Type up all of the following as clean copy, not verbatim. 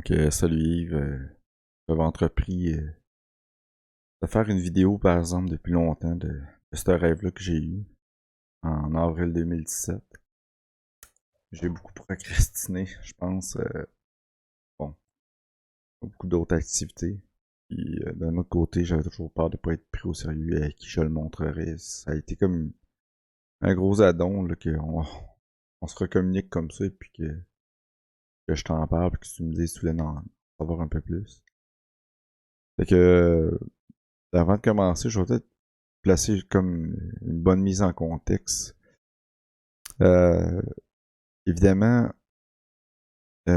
Salut Yves, j'avais entrepris de faire une vidéo par exemple depuis longtemps de ce rêve-là que j'ai eu en avril 2017. J'ai beaucoup procrastiné, je pense, bon, beaucoup d'autres activités. Puis d'un autre côté, j'avais toujours peur de pas être pris au sérieux à qui je le montrerais. Ça a été comme un gros addon, là, on se recommunique comme ça, et puis que je t'en parle, puis que tu me dises si tu voulais en savoir un peu plus. Fait que, avant de commencer, je vais peut-être placer comme une bonne mise en contexte. Euh, Évidemment, c'est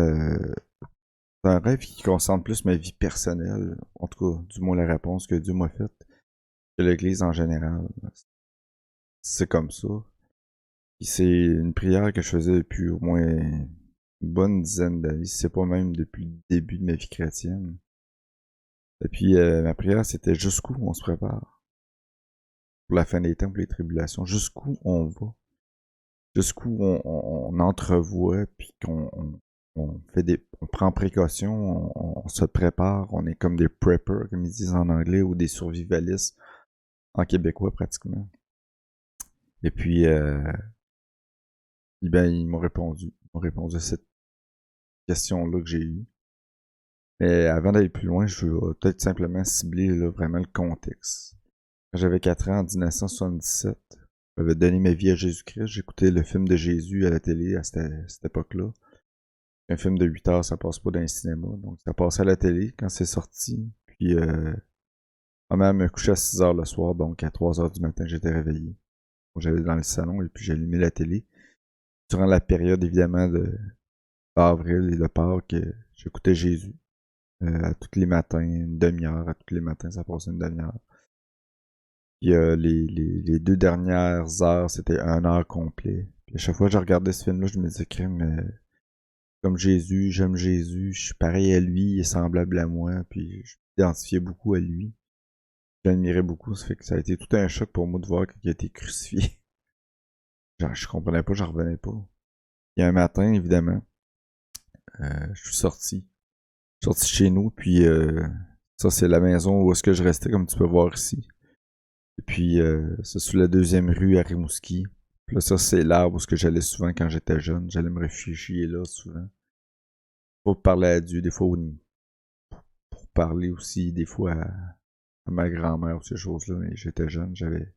un rêve qui concerne plus ma vie personnelle, en tout cas, du moins la réponse que Dieu m'a faite, que l'Église en général. C'est comme ça. Puis c'est une prière que je faisais depuis au moins une bonne dizaine d'années, si c'est pas même depuis le début de ma vie chrétienne. Et puis ma prière, c'était jusqu'où on se prépare pour la fin des temps, pour les tribulations, jusqu'où on va, jusqu'où on entrevoit, puis on fait on prend précaution, on se prépare, on est comme des preppers, comme ils disent en anglais, ou des survivalistes en québécois pratiquement. Et puis, ben, ils m'ont répondu. Ils m'ont répondu à cette question-là que j'ai eue. Mais avant d'aller plus loin, je veux peut-être simplement cibler là, vraiment le contexte. Quand j'avais 4 ans, en 1977, j'avais donné ma vie à Jésus-Christ. J'écoutais le film de Jésus à la télé à cette époque-là. Un film de 8 heures, ça passe pas dans les cinéma. Donc ça passait à la télé quand c'est sorti. Puis ma mère me couchait à 6 heures le soir, donc à 3 heures du matin, j'étais réveillé. J'allais dans le salon et puis j'allumais la télé. Durant la période évidemment d'avril et de Pâques, j'écoutais Jésus. À tous les matins, une demi-heure. À tous les matins, ça passait une demi-heure. Puis les 2 dernières heures, c'était 1 heure complet. Puis à chaque fois que je regardais ce film-là, je me disais, crème, comme Jésus, j'aime Jésus, je suis pareil à lui, il est semblable à moi, puis je m'identifiais beaucoup à lui. J'admirais beaucoup, ça fait que ça a été tout un choc pour moi de voir qu'il a été crucifié. Genre, je comprenais pas, j'en revenais pas. Il y a un matin, évidemment, je suis sorti. Je suis sorti chez nous, puis ça, c'est la maison où est-ce que je restais, comme tu peux voir ici. Et puis, c'est sur la 2e rue à Rimouski. Puis là, ça, c'est l'arbre où j'allais souvent quand j'étais jeune. J'allais me réfugier là, souvent. Pour parler à Dieu, des fois, pour parler aussi, des fois, à ma grand-mère ou ces choses-là. Mais j'étais jeune, j'avais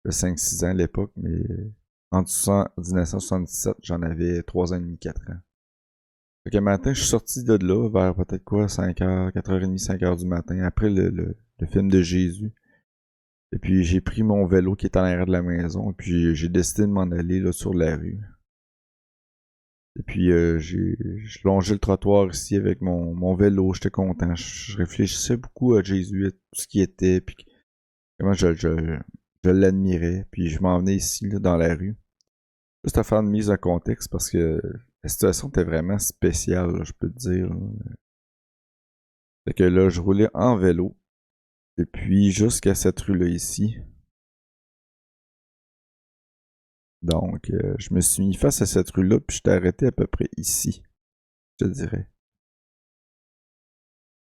5-6 ans à l'époque, mais en 1977, j'en avais 3 ans et demi, 4 ans. Fait qu'un matin, je suis sorti de là vers peut-être quoi, 5h, 4h30, 5h du matin, après le film de Jésus. Et puis j'ai pris mon vélo qui est en arrière de la maison, et puis j'ai décidé de m'en aller là sur la rue. Et puis j'ai longé le trottoir ici avec mon vélo, j'étais content. Je réfléchissais beaucoup à Jésus, à tout ce qui était, puis comment je l'admirais. Puis je m'en venais ici, là, dans la rue. Juste à faire une mise en contexte parce que la situation était vraiment spéciale, là, je peux te dire. Là. Fait que là, je roulais en vélo. Et puis jusqu'à cette rue-là ici. Donc, je me suis mis face à cette rue-là, puis je t'ai arrêté à peu près ici, je te dirais.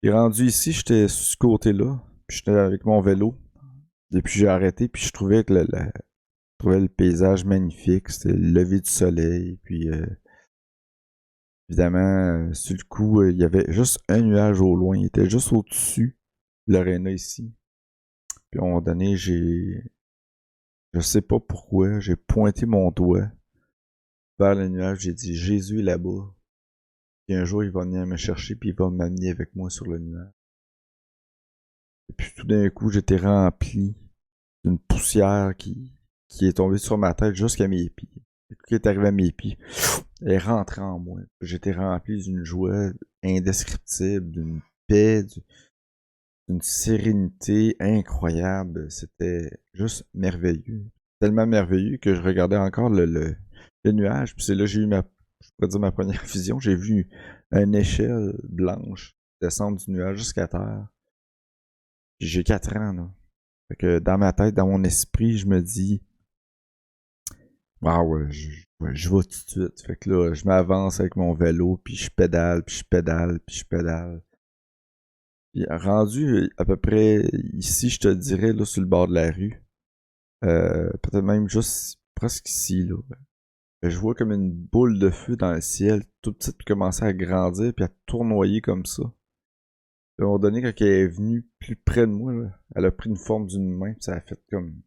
Et rendu ici, j'étais sur ce côté-là, puis j'étais avec mon vélo. Et puis j'ai arrêté, puis je trouvais que je trouvais le paysage magnifique, c'était le lever du soleil, puis évidemment, sur le coup, il y avait juste un nuage au loin, il était juste au-dessus de l'aréna ici. Puis à un moment donné, je sais pas pourquoi, j'ai pointé mon doigt vers le nuage, j'ai dit Jésus est là-bas. Puis un jour, il va venir me chercher, puis il va m'amener avec moi sur le nuage. Et puis tout d'un coup, j'étais rempli d'une poussière qui est tombée sur ma tête jusqu'à mes pieds. Et qui est arrivé à mes pieds, elle est rentrée en moi. J'étais rempli d'une joie indescriptible, d'une paix, d'une sérénité incroyable. C'était juste merveilleux. Tellement merveilleux que je regardais encore le nuage. Puis c'est là que j'ai eu je pourrais dire ma première vision. J'ai vu une échelle blanche descendre du nuage jusqu'à terre. Puis j'ai 4 ans, là. Fait que dans ma tête, dans mon esprit, je me dis, Ah ouais, je vais tout de suite. Fait que là, je m'avance avec mon vélo, puis je pédale, puis je pédale, puis je pédale. Puis rendu à peu près ici, je te dirais, là, sur le bord de la rue. Peut-être même juste presque ici, là. Je vois comme une boule de feu dans le ciel, toute petite, puis commencer à grandir, puis à tournoyer comme ça. Puis à un moment donné, quand elle est venue plus près de moi, là, elle a pris une forme d'une main, puis ça a fait comme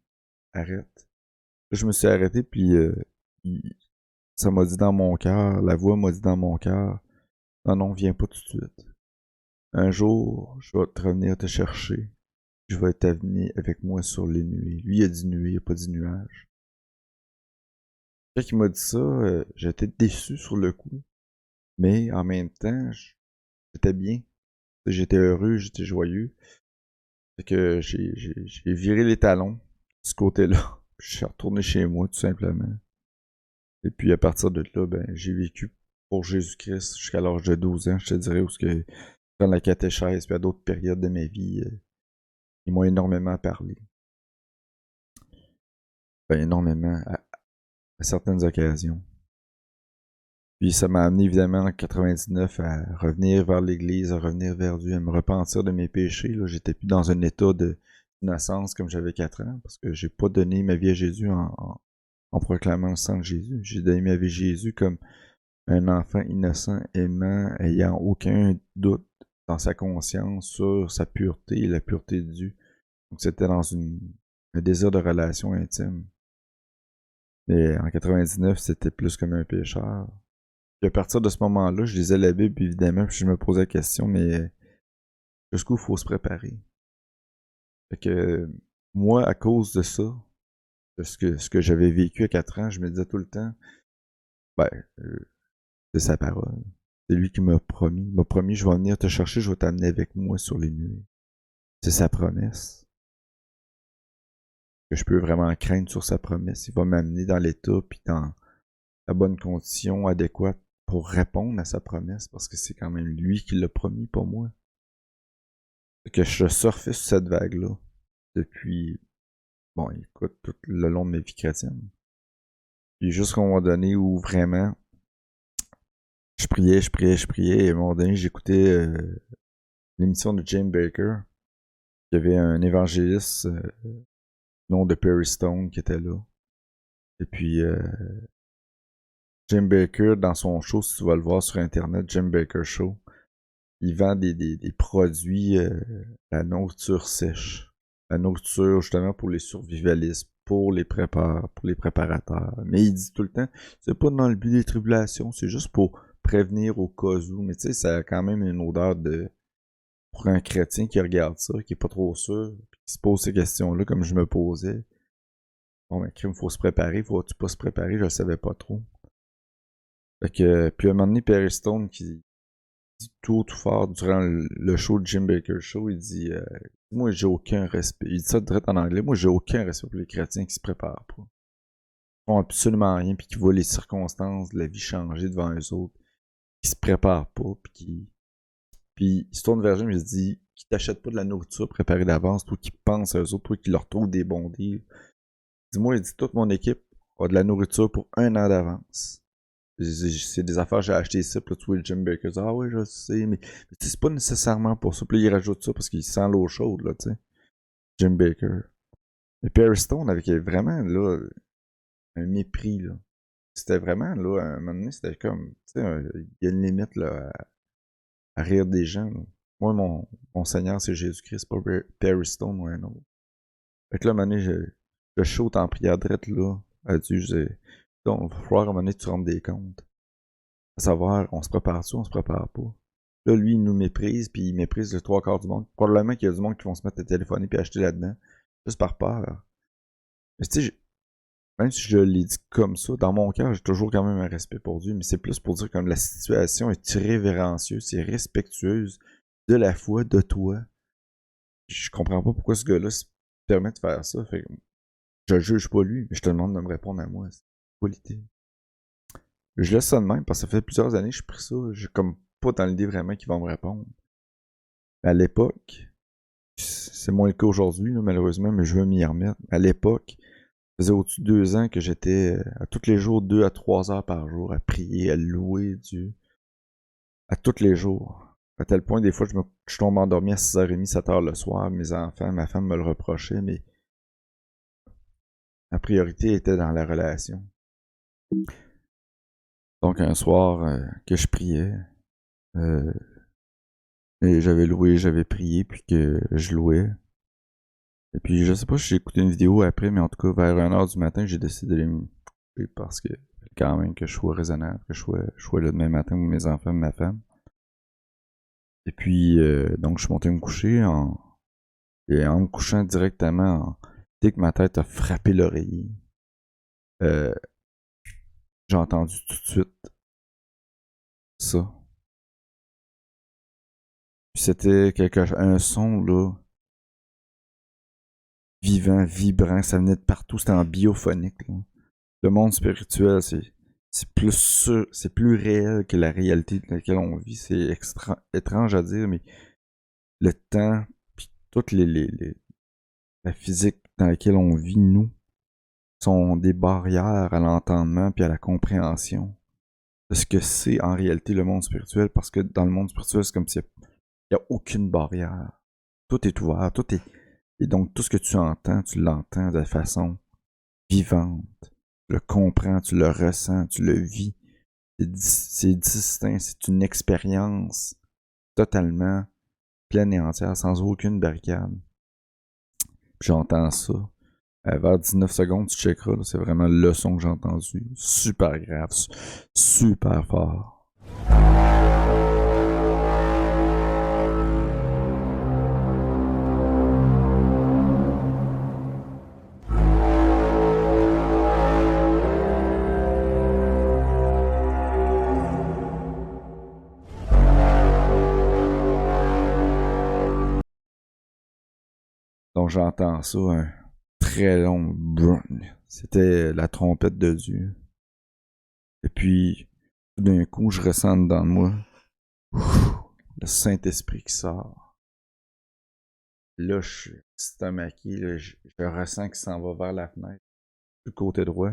arrête. Là, je me suis arrêté, puis ça m'a dit dans mon cœur, la voix m'a dit dans mon cœur, non, non, viens pas tout de suite. Un jour, je vais te revenir te chercher. Je vais être venu avec moi sur les nuées. Lui, il a dit nuées, il a pas dit nuages. Quand il m'a dit ça, j'étais déçu sur le coup, mais en même temps, j'étais bien. J'étais heureux, j'étais joyeux. Fait que j'ai viré les talons de ce côté-là. Je suis retourné chez moi, tout simplement. Et puis à partir de là, ben, j'ai vécu pour Jésus-Christ jusqu'à l'âge de 12 ans, je te dirais, où ce que dans la catéchèse, puis à d'autres périodes de ma vie, ils m'ont énormément parlé. Ben, énormément, à certaines occasions. Puis ça m'a amené évidemment en 99 à revenir vers l'Église, à revenir vers Dieu, à me repentir de mes péchés. Là, j'étais plus dans un état d'innocence comme j'avais 4 ans, parce que j'ai pas donné ma vie à Jésus en proclamant le sang de Jésus. J'ai donné ma vie à Jésus comme un enfant innocent, aimant, ayant aucun doute dans sa conscience sur sa pureté et la pureté de Dieu. Donc c'était dans un désir de relation intime. Mais en 99, c'était plus comme un pécheur. Puis à partir de ce moment-là, je lisais la Bible, évidemment, puis je me posais la question, mais jusqu'où il faut se préparer? Fait que moi, à cause de ça, de ce que j'avais vécu à 4 ans, je me disais tout le temps, ben, c'est sa parole. C'est lui qui m'a promis. Il m'a promis, je vais venir te chercher, je vais t'amener avec moi sur les nuées. C'est sa promesse. Que je peux vraiment craindre sur sa promesse. Il va m'amener dans l'état, puis dans la bonne condition adéquate pour répondre à sa promesse, parce que c'est quand même lui qui l'a promis, pas moi. Que je surfais sur cette vague-là depuis, bon, écoute, tout le long de ma vie chrétienne. Puis jusqu'à un moment donné où vraiment, je priais, et à un moment donné, j'écoutais l'émission de James Baker. Il y avait un évangéliste, nom de Perry Stone, qui était là. Et puis, Jim Baker, dans son show, si tu vas le voir sur Internet, Jim Baker Show, il vend des produits, la nourriture sèche. La nourriture, justement, pour les survivalistes, pour les préparateurs. Mais il dit tout le temps, c'est pas dans le but des tribulations, c'est juste pour prévenir au cas où. Mais tu sais, ça a quand même une odeur de... Pour un chrétien qui regarde ça, qui est pas trop sûr, puis qui se pose ces questions-là comme je me posais. Bon, ben, crime, faut se préparer, faut-tu pas se préparer, je le savais pas trop. Fait que, puis à un moment donné, Perry Stone qui dit tout fort durant le show de Jim Baker Show, il dit moi j'ai aucun respect. Il dit ça direct en anglais, moi j'ai aucun respect pour les chrétiens qui se préparent pas. Ils font absolument rien, puis qui voient les circonstances de la vie changer devant eux autres, qui se préparent pas, puis il se tourne vers Jim et il se dit qui t'achètent pas de la nourriture préparée d'avance, toi qui penses à eux autres, toi qui leur trouves des bons deals. Dis-moi, il dit toute mon équipe a de la nourriture pour 1 an d'avance. C'est des affaires, j'ai acheté ça, puis là, tu vois le Jim Baker, ah ouais, je sais, mais c'est pas nécessairement pour ça. Puis là, il rajoute ça parce qu'il sent l'eau chaude, là, tu sais. Jim Baker. Mais Perry Stone, avec vraiment, là, un mépris, là. C'était vraiment, là, à un moment donné, c'était comme, tu sais, il y a une limite, là, à rire des gens, là. Moi, mon Seigneur, c'est Jésus-Christ, pas Perry Stone ou un autre. Fait que là, à un moment donné, je saute en prière drette, là, à Dieu, je dis, donc, il va falloir à un moment donné que tu rendes des comptes. À savoir, on se prépare-tu, on se prépare pas. Là, lui, il nous méprise, puis il méprise le 3 quarts du monde. Probablement qu'il y a du monde qui vont se mettre à téléphoner puis acheter là-dedans, juste par peur. Mais tu sais, même si je l'ai dit comme ça, dans mon cœur, j'ai toujours quand même un respect pour Dieu, mais c'est plus pour dire comme la situation est irrévérencieuse, c'est respectueuse de la foi, de toi. Je comprends pas pourquoi ce gars-là se permet de faire ça. Fait que je juge pas lui, mais je te demande de me répondre à moi. C'est qualité. Je laisse ça de même parce que ça fait plusieurs années que je pris ça. J'ai comme pas dans l'idée vraiment qu'ils vont me répondre. Mais à l'époque, c'est moins le cas aujourd'hui, malheureusement, mais je veux m'y remettre. À l'époque, faisait au-dessus de 2 ans que j'étais à tous les jours 2 à 3 heures par jour à prier, à louer Dieu. À tous les jours. À tel point, des fois, je tombe endormi à 6h30, 7h le soir. Mes enfants, ma femme me le reprochait, mais ma priorité était dans la relation. Donc, un soir que je priais, et j'avais loué, j'avais prié, puis que je louais. Et puis, je sais pas si j'ai écouté une vidéo après, mais en tout cas, vers 1h du matin, j'ai décidé d'aller me coucher parce que, quand même, que je sois raisonnable, que je sois là demain matin pour mes enfants, ma femme. Et puis, donc, je suis monté me coucher et en me couchant directement, dès que ma tête a frappé l'oreiller, euh, j'ai entendu tout de suite ça. Puis c'était un son là, vivant, vibrant, ça venait de partout, c'était en biophonique. Là. Le monde spirituel, c'est plus sûr, c'est plus réel que la réalité dans laquelle on vit. C'est étrange à dire, mais le temps, puis toute la physique dans laquelle on vit, nous, sont des barrières à l'entendement puis à la compréhension de ce que c'est en réalité le monde spirituel, parce que dans le monde spirituel, c'est comme s'il n'y a aucune barrière. Tout est ouvert, tout est... Et donc, tout ce que tu entends, tu l'entends de façon vivante. Tu le comprends, tu le ressens, tu le vis. C'est distinct, c'est une expérience totalement pleine et entière, sans aucune barricade. Puis j'entends ça. Vers 19 secondes, tu checkeras, c'est vraiment le son que j'ai entendu. Super grave, super fort. Donc j'entends ça, un très long brrr. C'était la trompette de Dieu. Et puis, tout d'un coup, je ressens dans moi le Saint-Esprit qui sort. Là, je suis estomaqué, là, je ressens qu'il s'en va vers la fenêtre, du côté droit.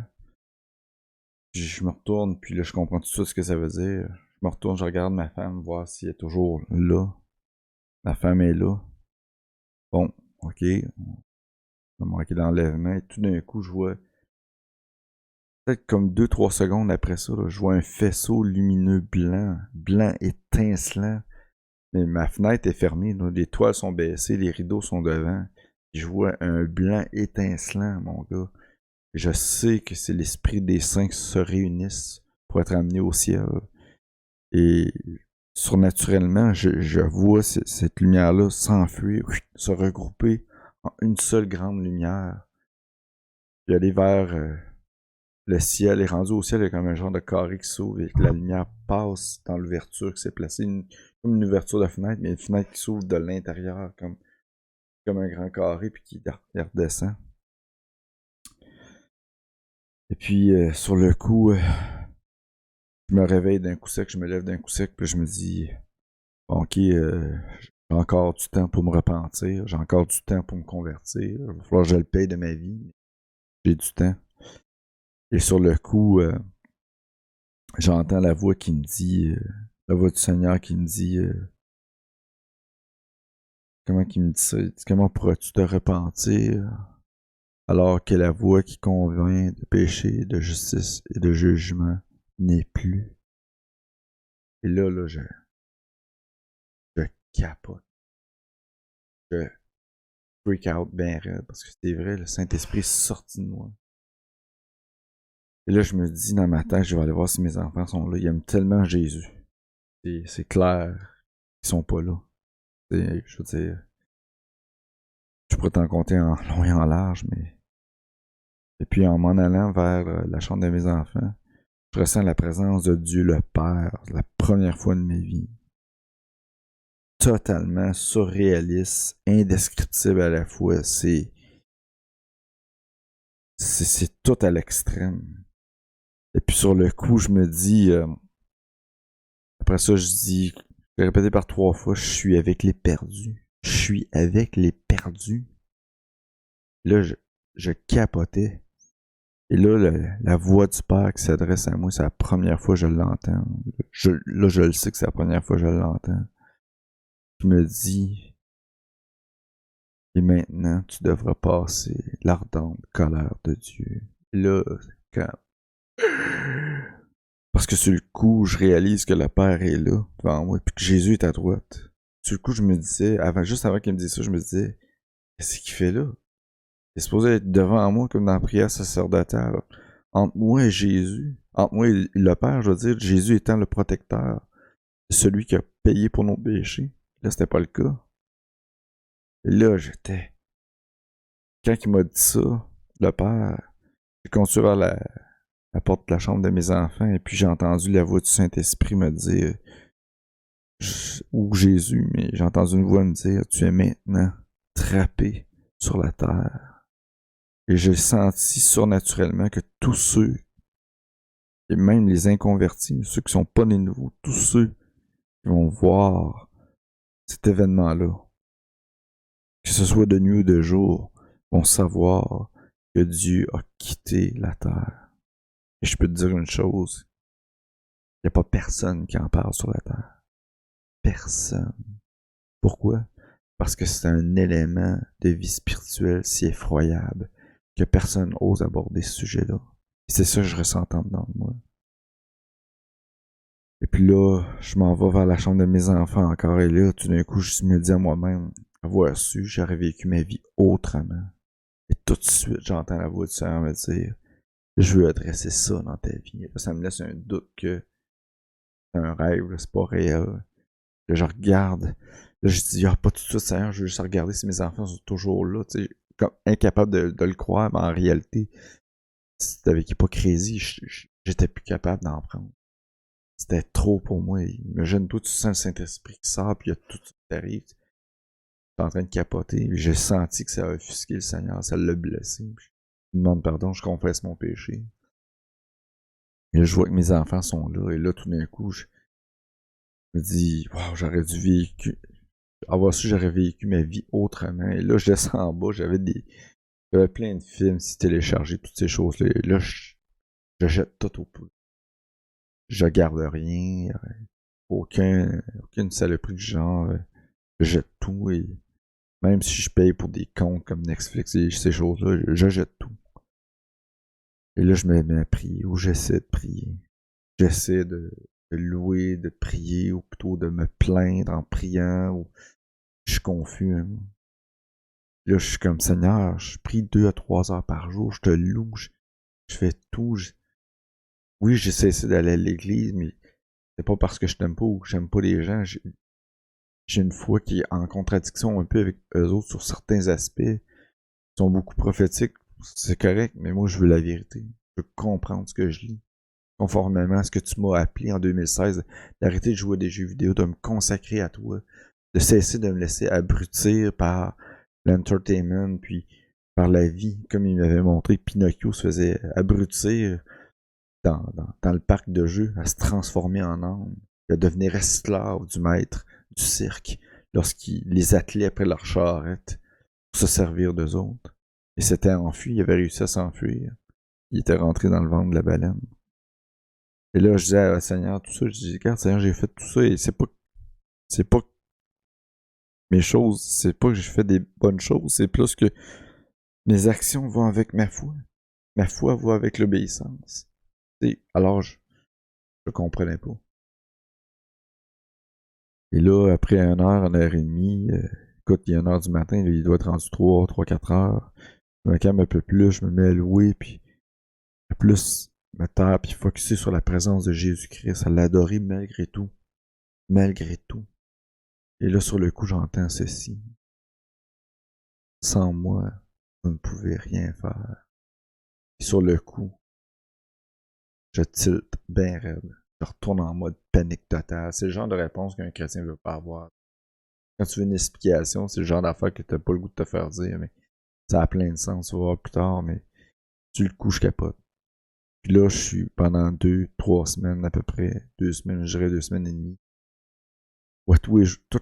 Puis je me retourne, puis là, je comprends tout de suite ce que ça veut dire. Je me retourne, je regarde ma femme, voir si elle est toujours là. Ma femme est là. Bon, ok. On a manqué d'enlèvement. Et tout d'un coup, je vois, peut-être comme 2-3 secondes après ça, là, je vois un faisceau lumineux blanc, blanc étincelant. Mais ma fenêtre est fermée, là, les toiles sont baissées, les rideaux sont devant. Je vois un blanc étincelant, mon gars. Je sais que c'est l'esprit des saints qui se réunissent pour être amenés au ciel. Et surnaturellement, je vois cette lumière-là s'enfuir, se regrouper en une seule grande lumière. Puis aller vers le ciel. Et rendu au ciel, il y a comme un genre de carré qui s'ouvre et que la lumière passe dans l'ouverture qui s'est placée. Comme une ouverture de fenêtre, mais une fenêtre qui s'ouvre de l'intérieur, comme un grand carré, puis qui redescend. Et puis, sur le coup, je me réveille d'un coup sec, je me lève d'un coup sec, puis je me dis, ok, j'ai encore du temps pour me repentir, j'ai encore du temps pour me convertir, il va falloir que je le paye de ma vie, j'ai du temps. Et sur le coup, j'entends la voix qui me dit, la voix du Seigneur qui me dit, comment qu'il me dit ça? Comment pourras-tu te repentir alors que la voix qui convainc de péché, de justice et de jugement n'est plus? Et là, je capote. Je freak out ben raide parce que c'est vrai, le Saint-Esprit est sorti de moi. Et là, je me dis dans ma tête, je vais aller voir si mes enfants sont là. Ils aiment tellement Jésus. C'est clair qu'ils sont pas là. Je veux dire, je pourrais t'en compter en long et en large, mais... Et puis en m'en allant vers la chambre de mes enfants, je ressens la présence de Dieu le Père, la première fois de ma vie. Totalement surréaliste, indescriptible à la fois. C'est tout à l'extrême. Et puis sur le coup, je me dis, après ça, je dis, je l'ai répété par 3 fois, je suis avec les perdus. Je suis avec les perdus. Là, je capotais. Et là, la voix du Père qui s'adresse à moi, c'est la première fois que je l'entends. Là, je le sais que c'est la première fois que je l'entends. Je me dis, et maintenant, tu devras passer l'ardente colère de Dieu. Et là, quand... Parce que sur le coup, je réalise que le Père est là, devant moi, puis que Jésus est à droite. Sur le coup, je me disais, juste avant qu'il me dise ça, je me disais, qu'est-ce qu'il fait là? Il est supposé être devant moi comme dans la prière sacerdotale. Entre moi et Jésus, entre moi et le Père, je veux dire, Jésus étant le protecteur, celui qui a payé pour nos péchés. Là, c'était pas le cas. Et là, j'étais... Quand il m'a dit ça, le Père, j'ai continué vers la porte de la chambre de mes enfants, et puis j'ai entendu la voix du Saint-Esprit me dire, ou Jésus, mais j'ai entendu une voix me dire, tu es maintenant trappé sur la terre. Et j'ai senti surnaturellement que tous ceux, et même les inconvertis, ceux qui sont pas nés nouveaux, tous ceux qui vont voir cet événement-là, que ce soit de nuit ou de jour, vont savoir que Dieu a quitté la terre. Et je peux te dire une chose, il n'y a pas personne qui en parle sur la terre. Personne. Pourquoi? Parce que c'est un élément de vie spirituelle si effroyable que personne n'ose aborder ce sujet-là. Et c'est ça que je ressens en dedans de moi. Et puis là, je m'en vais vers la chambre de mes enfants encore, et là, tout d'un coup, je me dis à moi-même, avoir su, j'aurais vécu ma vie autrement. Et tout de suite, j'entends la voix du Seigneur me dire, je veux adresser ça dans ta vie. Et là, ça me laisse un doute que c'est un rêve, là, c'est pas réel. Là, je regarde, là, je dis, ah, pas tout de suite, Seigneur, je veux juste regarder si mes enfants sont toujours là, tu sais, comme incapable de le croire, mais en réalité, c'était avec hypocrisie, j'étais plus capable d'en prendre. C'était trop pour moi. Imagine-toi, tu sens le Saint-Esprit qui sort, puis il y a tout qui t'arrive. Tu es en train de capoter. J'ai senti que ça a offusqué le Seigneur, ça l'a blessé. Je lui demande pardon, je confesse mon péché. Et là, je vois que mes enfants sont là, et là, tout d'un coup, je me dis, waouh, j'aurais dû vécu. Avoir su, j'aurais vécu ma vie autrement. Et là, je descends en bas, j'avais plein de films, si téléchargés, toutes ces choses-là. Et là, je jette tout au pouls. Je garde rien, aucune saloperie du genre. Je jette tout, et même si je paye pour des comptes comme Netflix et ces choses-là, je jette tout. Et là, je me mets à prier, ou j'essaie de prier. J'essaie de louer, de prier, ou plutôt de me plaindre en priant, ou je suis confus. Hein. Là, je suis comme, Seigneur, je prie 2 à 3 heures par jour, je te loue, je fais tout. Oui, j'ai cessé d'aller à l'église, mais c'est pas parce que je t'aime pas ou que j'aime pas les gens. J'ai une foi qui est en contradiction un peu avec eux autres sur certains aspects. Ils sont beaucoup prophétiques, c'est correct, mais moi, je veux la vérité. Je veux comprendre ce que je lis. Conformément à ce que tu m'as appelé en 2016, d'arrêter de jouer à des jeux vidéo, de me consacrer à toi, de cesser de me laisser abrutir par l'entertainment, puis par la vie, comme il m'avait montré que Pinocchio se faisait abrutir dans le parc de jeux, à se transformer en âme, à devenir esclave du maître du cirque, lorsqu'il les attelait après leur charrette pour se servir d'eux autres. Il s'était enfui, il avait réussi à s'enfuir. Il était rentré dans le ventre de la baleine. Et là, je disais à Seigneur, tout ça, je dis, regarde, Seigneur, j'ai fait tout ça, et c'est pas mes choses, c'est pas que j'ai fait des bonnes choses, c'est plus que mes actions vont avec ma foi. Ma foi va avec l'obéissance. Et alors, je comprenais pas. Et là, après 1 heure et demie, écoute, il est 1 heure du matin, il doit être rendu 4 heures. Je me calme un peu plus, je me mets à louer, puis plus me taire, puis focusser sur la présence de Jésus-Christ, à l'adorer malgré tout. Malgré tout. Et là, sur le coup, j'entends ceci. Sans moi, vous ne pouvez rien faire. Et sur le coup, je tilte bien raide. Je retourne en mode panique totale. C'est le genre de réponse qu'un chrétien veut pas avoir. Quand tu veux une explication, c'est le genre d'affaire que t'as pas le goût de te faire dire, mais ça a plein de sens, tu vas voir plus tard, mais tu le coup, je capote. Puis là, je suis pendant 2, 3 semaines à peu près, 2 semaines, je dirais 2 semaines et demie. Ouais, tous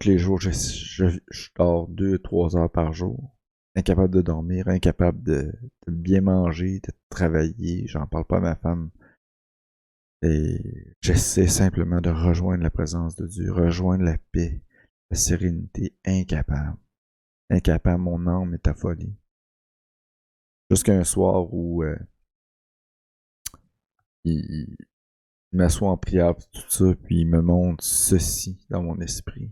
les jours, je dors 2, 3 heures par jour. incapable de dormir, incapable de bien manger, de travailler. J'en parle pas à ma femme. Et j'essaie simplement de rejoindre la présence de Dieu, rejoindre la paix, la sérénité, incapable. Incapable, mon âme est affolée. Jusqu'à un soir où il m'assoit en prière, tout ça, puis il me montre ceci dans mon esprit.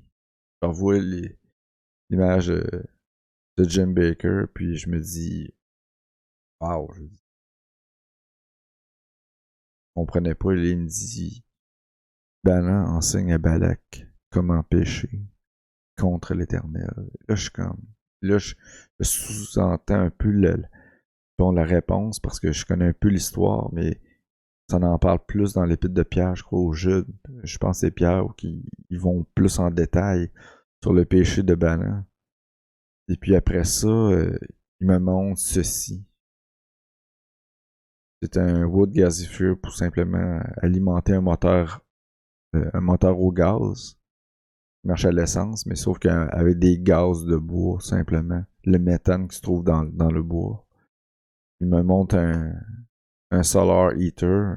Je revois l'image de Jim Baker, puis je me dis, wow, je comprenais pas, il me dit, Balaam enseigne à Balak comment pécher contre l'Éternel. Là, je suis comme, là, je sous-entends un peu la réponse, parce que je connais un peu l'histoire, mais ça en parle plus dans l'épître de Pierre, je crois, au Jude. Je pense que c'est Pierre qui ils vont plus en détail sur le péché de Balaam. Et puis après ça, il me montre ceci. C'est un wood gasifier pour simplement alimenter un moteur au gaz. Il marche à l'essence, mais sauf qu'avec des gaz de bois, simplement. Le méthane qui se trouve dans le bois. Il me montre un solar heater,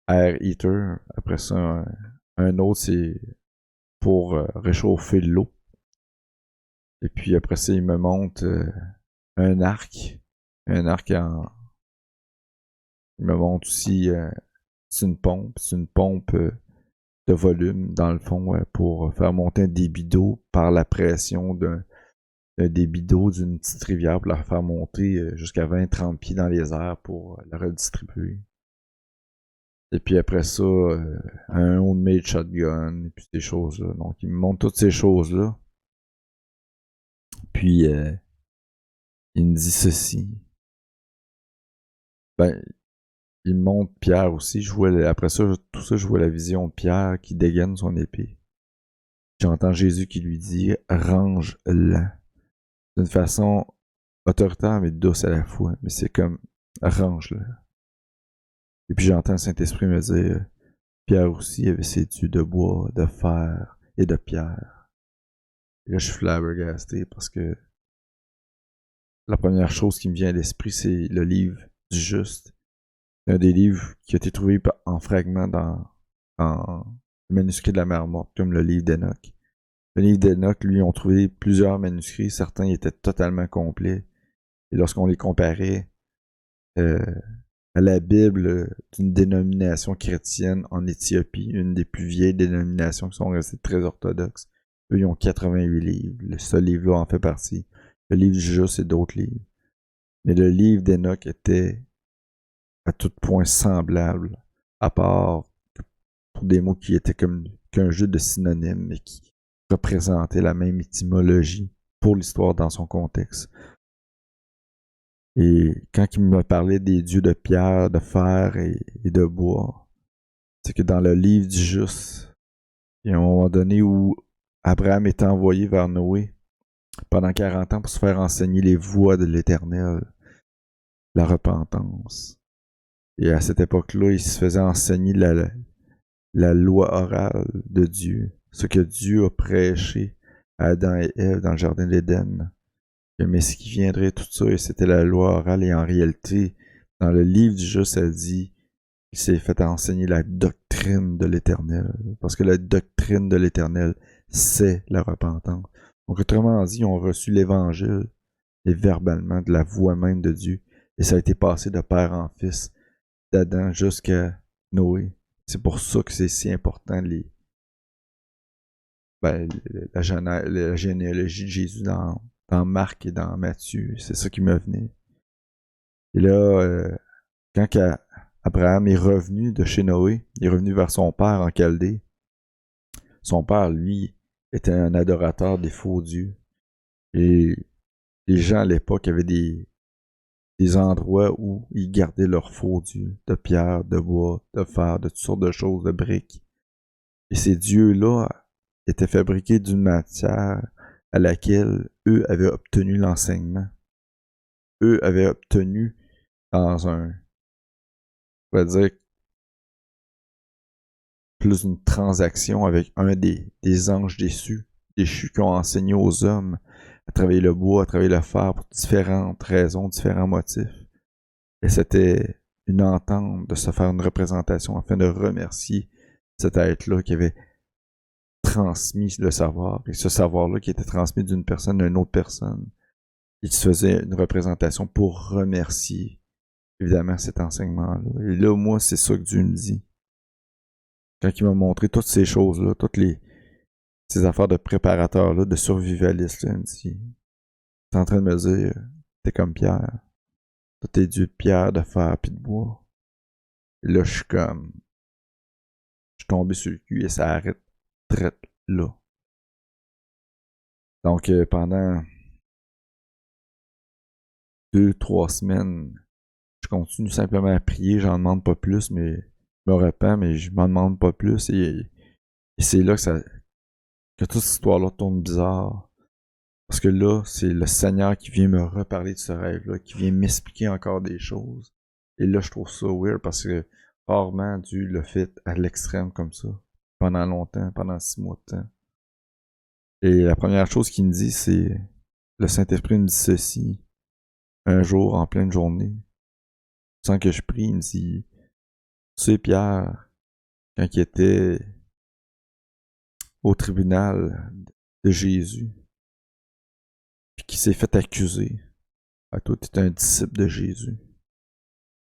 air heater. Après ça, un autre, c'est pour réchauffer l'eau. Et puis après ça, il me montre un arc. Un arc en... Il me montre aussi... c'est une pompe. C'est une pompe de volume, dans le fond, pour faire monter un débit d'eau par la pression d'un débit d'eau d'une petite rivière pour la faire monter jusqu'à 20-30 pieds dans les airs pour la redistribuer. Et puis après ça, un homemade shotgun, et puis ces choses-là. Donc, il me montre toutes ces choses-là. Puis, il me dit ceci. Ben, il me montre Pierre aussi. Après ça, tout ça, je vois la vision de Pierre qui dégaine son épée. J'entends Jésus qui lui dit « Range-la ». D'une façon autoritaire mais douce à la fois. Mais c'est comme « Range-la ». Et puis j'entends le Saint-Esprit me dire « Pierre aussi avait ses dieux de bois, de fer et de pierre ». Et là, je suis flabbergasté parce que la première chose qui me vient à l'esprit, c'est le livre du Juste. C'est un des livres qui a été trouvé en fragments dans le manuscrit de la mer morte, comme le livre d'Enoch. Le livre d'Enoch, lui, ont trouvé plusieurs manuscrits. Certains étaient totalement complets. Et lorsqu'on les comparait à la Bible d'une dénomination chrétienne en Éthiopie, une des plus vieilles dénominations qui sont restées très orthodoxes, eux, ils ont 88 livres. Ce livre-là en fait partie. Le livre du Juste et d'autres livres. Mais le livre d'Enoch était à tout point semblable, à part pour des mots qui étaient comme qu'un jeu de synonymes, mais qui représentaient la même étymologie pour l'histoire dans son contexte. Et quand il me parlait des dieux de pierre, de fer et de bois, c'est que dans le livre du Juste, il y a un moment donné où Abraham est envoyé vers Noé pendant 40 ans pour se faire enseigner les voies de l'Éternel, la repentance. Et à cette époque-là, il se faisait enseigner la loi orale de Dieu, ce que Dieu a prêché à Adam et Ève dans le jardin d'Éden. Le Messie qui viendrait, tout ça, et c'était la loi orale, et en réalité, dans le livre du Juste, ça dit qu'il s'est fait enseigner la doctrine de l'Éternel, parce que la doctrine de l'Éternel, c'est la repentance. Donc, autrement dit, ils ont reçu l'Évangile, et verbalement, de la voix même de Dieu, et ça a été passé de père en fils, d'Adam jusqu'à Noé. C'est pour ça que c'est si important la généalogie de Jésus dans Marc et dans Matthieu. C'est ça qui me venait. Et là, quand Abraham est revenu de chez Noé, il est revenu vers son père en Chaldée. Son père, lui, était un adorateur des faux dieux. Et les gens à l'époque avaient des endroits où ils gardaient leurs faux dieux, de pierre, de bois, de fer, de toutes sortes de choses, de briques. Et ces dieux-là étaient fabriqués d'une matière à laquelle eux avaient obtenu l'enseignement. Eux avaient obtenu dans on va dire, plus une transaction avec un des anges déchus qui ont enseigné aux hommes à travailler le bois, à travailler le fer pour différentes raisons, différents motifs. Et c'était une entente de se faire une représentation afin de remercier cet être-là qui avait transmis le savoir. Et ce savoir-là qui était transmis d'une personne à une autre personne. Il se faisait une représentation pour remercier, évidemment, cet enseignement-là. Et là, moi, c'est ça que Dieu me dit. Quand il m'a montré toutes ces choses-là, ces affaires de préparateur-là, de survivaliste, là, il me dit, t'es en train de me dire, t'es comme Pierre. Toi, t'es Dieu de pierre, de fer, puis de bois. Et là, je suis tombé sur le cul et ça arrête très là. Donc, pendant 2-3 semaines, je continue simplement à prier, j'en demande pas plus, mais je me repens, mais je m'en demande pas plus. Et c'est là que toute cette histoire-là tourne bizarre. Parce que là, c'est le Seigneur qui vient me reparler de ce rêve-là, qui vient m'expliquer encore des choses. Et là, je trouve ça weird parce que rarement Dieu le fait à l'extrême comme ça. Pendant longtemps, pendant 6 mois de temps. Et la première chose qu'il me dit, c'est le Saint-Esprit me dit ceci. Un jour, en pleine journée, sans que je prie, il me dit, tu sais, Pierre, quand il était au tribunal de Jésus, puis qu'il s'est fait accuser, ah, toi, t'es un disciple de Jésus.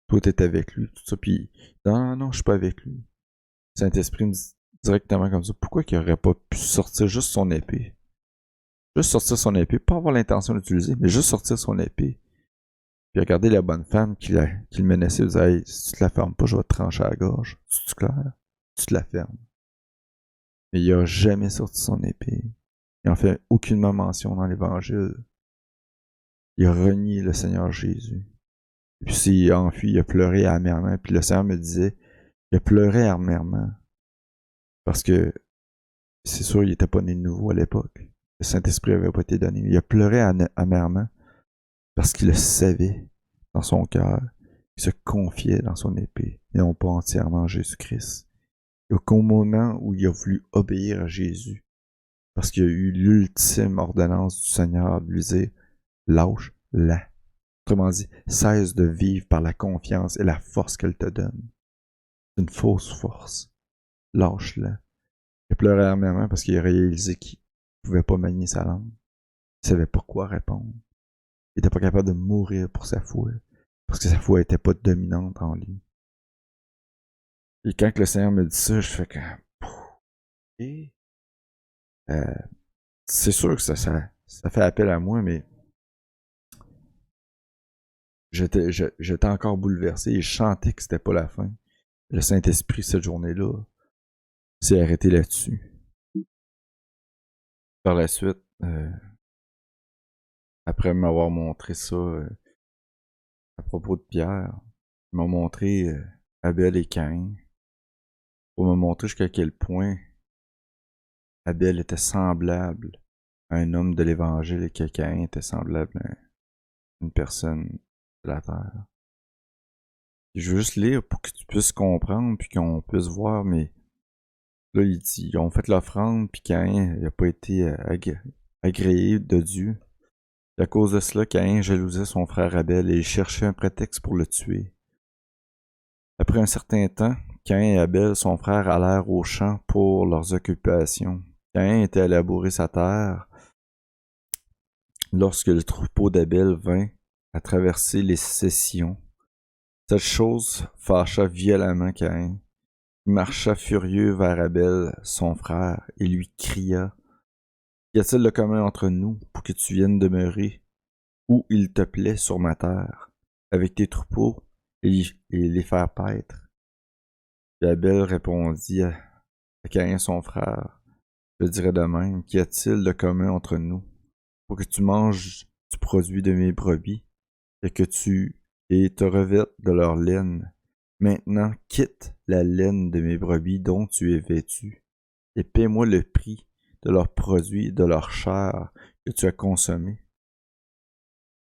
Toi, t'es avec lui, tout ça. Puis, non, je suis pas avec lui. Le Saint-Esprit me dit directement comme ça, pourquoi qu'il aurait pas pu sortir juste son épée? Juste sortir son épée, pas avoir l'intention d'utiliser, mais juste sortir son épée. Puis regarder la bonne femme qui le menaçait, il disait, hey, si tu te la fermes pas, je vais te trancher à la gorge. C'est clair? Tu te la fermes. Mais il a jamais sorti son épée. Il en fait aucunement mention dans l'Évangile. Il a renié le Seigneur Jésus. Et puis s'il a enfui, il a pleuré amèrement. Puis le Seigneur me disait, il a pleuré amèrement. Parce que, c'est sûr, il n'était pas né de nouveau à l'époque. Le Saint-Esprit n'avait pas été donné. Il a pleuré amèrement parce qu'il le savait dans son cœur. Il se confiait dans son épée et non pas entièrement en Jésus-Christ. Et au moment où il a voulu obéir à Jésus, parce qu'il y a eu l'ultime ordonnance du Seigneur de lui dire « Lâche-la ». Autrement dit, cesse de vivre par la confiance et la force qu'elle te donne. C'est une fausse force. Lâche-la. Il pleurait amèrement parce qu'il a réalisé qu'il ne pouvait pas manier sa langue. Il ne savait pas quoi répondre. Il n'était pas capable de mourir pour sa foi, parce que sa foi n'était pas dominante en lui. Et quand le Seigneur me dit ça, je fais que... c'est sûr que ça fait appel à moi, mais j'étais encore bouleversé et je sentais que c'était pas la fin. Le Saint-Esprit, cette journée-là, s'est arrêté là-dessus. Par la suite, après m'avoir montré ça à propos de Pierre, il m'a montré Abel et Caïn pour me montrer jusqu'à quel point Abel était semblable à un homme de l'Évangile et que Caïn était semblable à une personne de la terre. Je veux juste lire pour que tu puisses comprendre puis qu'on puisse voir, mais là, il dit, ils ont fait l'offrande puis Caïn n'a pas été agréé de Dieu. Et à cause de cela, Caïn jalousait son frère Abel et il cherchait un prétexte pour le tuer. Après un certain temps, Caïn et Abel, son frère, allèrent au champ pour leurs occupations. Caïn était à labourer sa terre lorsque le troupeau d'Abel vint à traverser les sessions. Cette chose fâcha violemment Caïn. Il marcha furieux vers Abel, son frère, et lui cria « Qu'y a-t-il de commun entre nous pour que tu viennes demeurer où il te plaît sur ma terre, avec tes troupeaux et les faire paître? » Et Abel répondit à Caïn son frère, « Je dirais de même, qu'y a-t-il de commun entre nous, pour que tu manges du produit de mes brebis, et que te revêtes de leur laine? Maintenant, quitte la laine de mes brebis dont tu es vêtu, et paie-moi le prix de leurs produits et de leur chair que tu as consommé.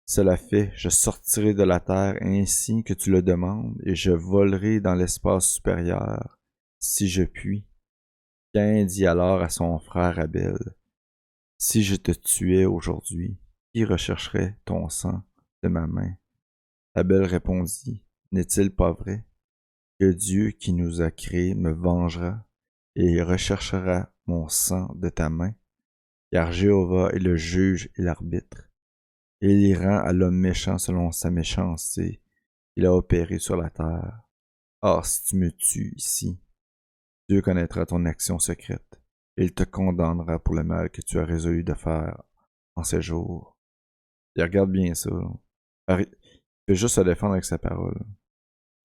Cela fait, je sortirai de la terre ainsi que tu le demandes, et je volerai dans l'espace supérieur, si je puis. Caïn dit alors à son frère Abel, Si je te tuais aujourd'hui, qui rechercherait ton sang de ma main? Abel répondit, n'est-il pas vrai que Dieu qui nous a créés me vengera et recherchera mon sang de ta main? Car Jéhovah est le juge et l'arbitre, et il rend à l'homme méchant selon sa méchanceté qu'il a opéré sur la terre. Or, si tu me tues ici, Dieu connaîtra ton action secrète, et il te condamnera pour le mal que tu as résolu de faire en ces jours. Il regarde bien ça. Il fait juste se défendre avec sa parole.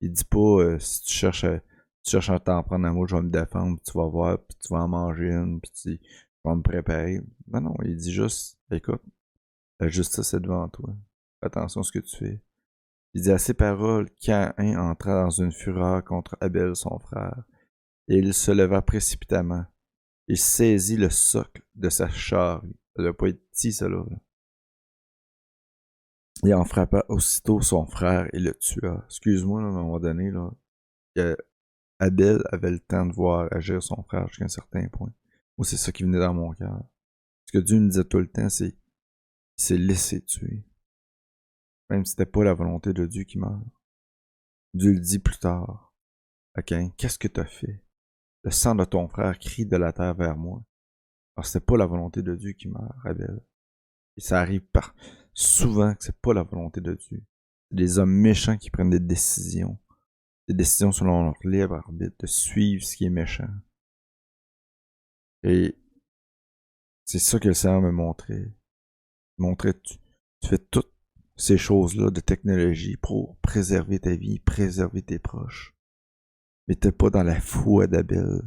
Il dit pas si tu cherches à t'en prendre à moi, je vais me défendre, puis tu vas voir, puis tu vas en manger une, puis tu vas me préparer. Non, non, il dit juste, écoute, la justice est devant toi. Fais attention à ce que tu fais. Il dit à ces paroles, Caïn entra dans une fureur contre Abel son frère, et il se leva précipitamment. Il saisit le socle de sa charrue. Ça doit pas être petit, ça là. Il en frappa aussitôt son frère et le tua. Excuse-moi, là, à un moment donné, là, que Abel avait le temps de voir agir son frère jusqu'à un certain point. Moi, c'est ça qui venait dans mon cœur. Ce que Dieu nous disait tout le temps, c'est qu'il s'est laissé tuer. Même si c'était pas la volonté de Dieu qui meurt. Dieu le dit plus tard. Ok, qu'est-ce que t'as fait? Le sang de ton frère crie de la terre vers moi. Alors, c'était pas la volonté de Dieu qui meurt, Abel. Et ça arrive souvent que c'est pas la volonté de Dieu. C'est des hommes méchants qui prennent des décisions selon leur libre arbitre, de suivre ce qui est méchant. Et c'est ça que le Seigneur me montrait. Il montrait, tu fais toutes ces choses-là de technologie pour préserver ta vie, préserver tes proches. Mais t'es pas dans la foi d'Abel.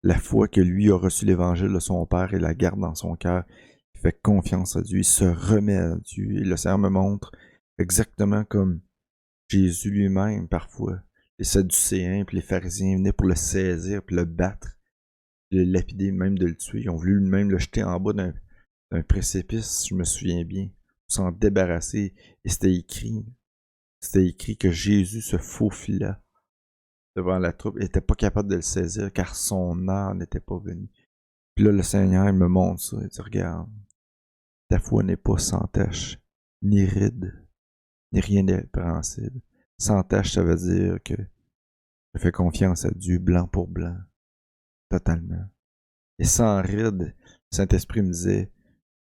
La foi que lui a reçu l'évangile de son Père et la garde dans son cœur. Il fait confiance à Dieu, il se remet à Dieu. Et le Seigneur me montre exactement comme Jésus lui-même, parfois. Les Sadducéens puis les pharisiens venaient pour le saisir puis le battre, le lapider, même de le tuer. Ils ont voulu même le jeter en bas d'un précipice, je me souviens bien, pour s'en débarrasser. Et c'était écrit que Jésus se faufila devant la troupe et n'était pas capable de le saisir car son heure n'était pas venue. Puis là, le Seigneur, il me montre ça. Il dit, regarde, ta foi n'est pas sans tache, ni ride, ni rien d'irrépréhensible. Sans tache, ça veut dire que je fais confiance à Dieu blanc pour blanc, totalement. Et sans ride, le Saint-Esprit me disait,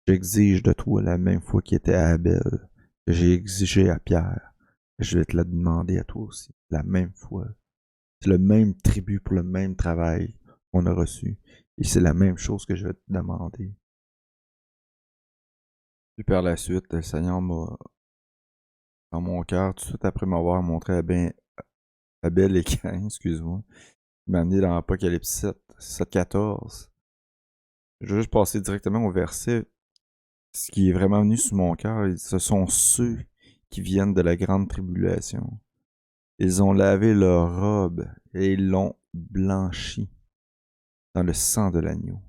j'exige de toi la même foi qui était à Abel, que j'ai exigé à Pierre. Et je vais te la demander à toi aussi, la même foi. C'est le même tribut pour le même travail qu'on a reçu. Et c'est la même chose que je vais te demander. Puis par la suite, le Seigneur m'a, dans mon cœur, tout de suite après m'avoir montré Abel et Caïn, excuse-moi, il m'a amené dans Apocalypse 7, 14. Je vais juste passer directement au verset. Ce qui est vraiment venu sur mon cœur, ce sont ceux qui viennent de la grande tribulation. Ils ont lavé leur robe et ils l'ont blanchi dans le sang de l'agneau.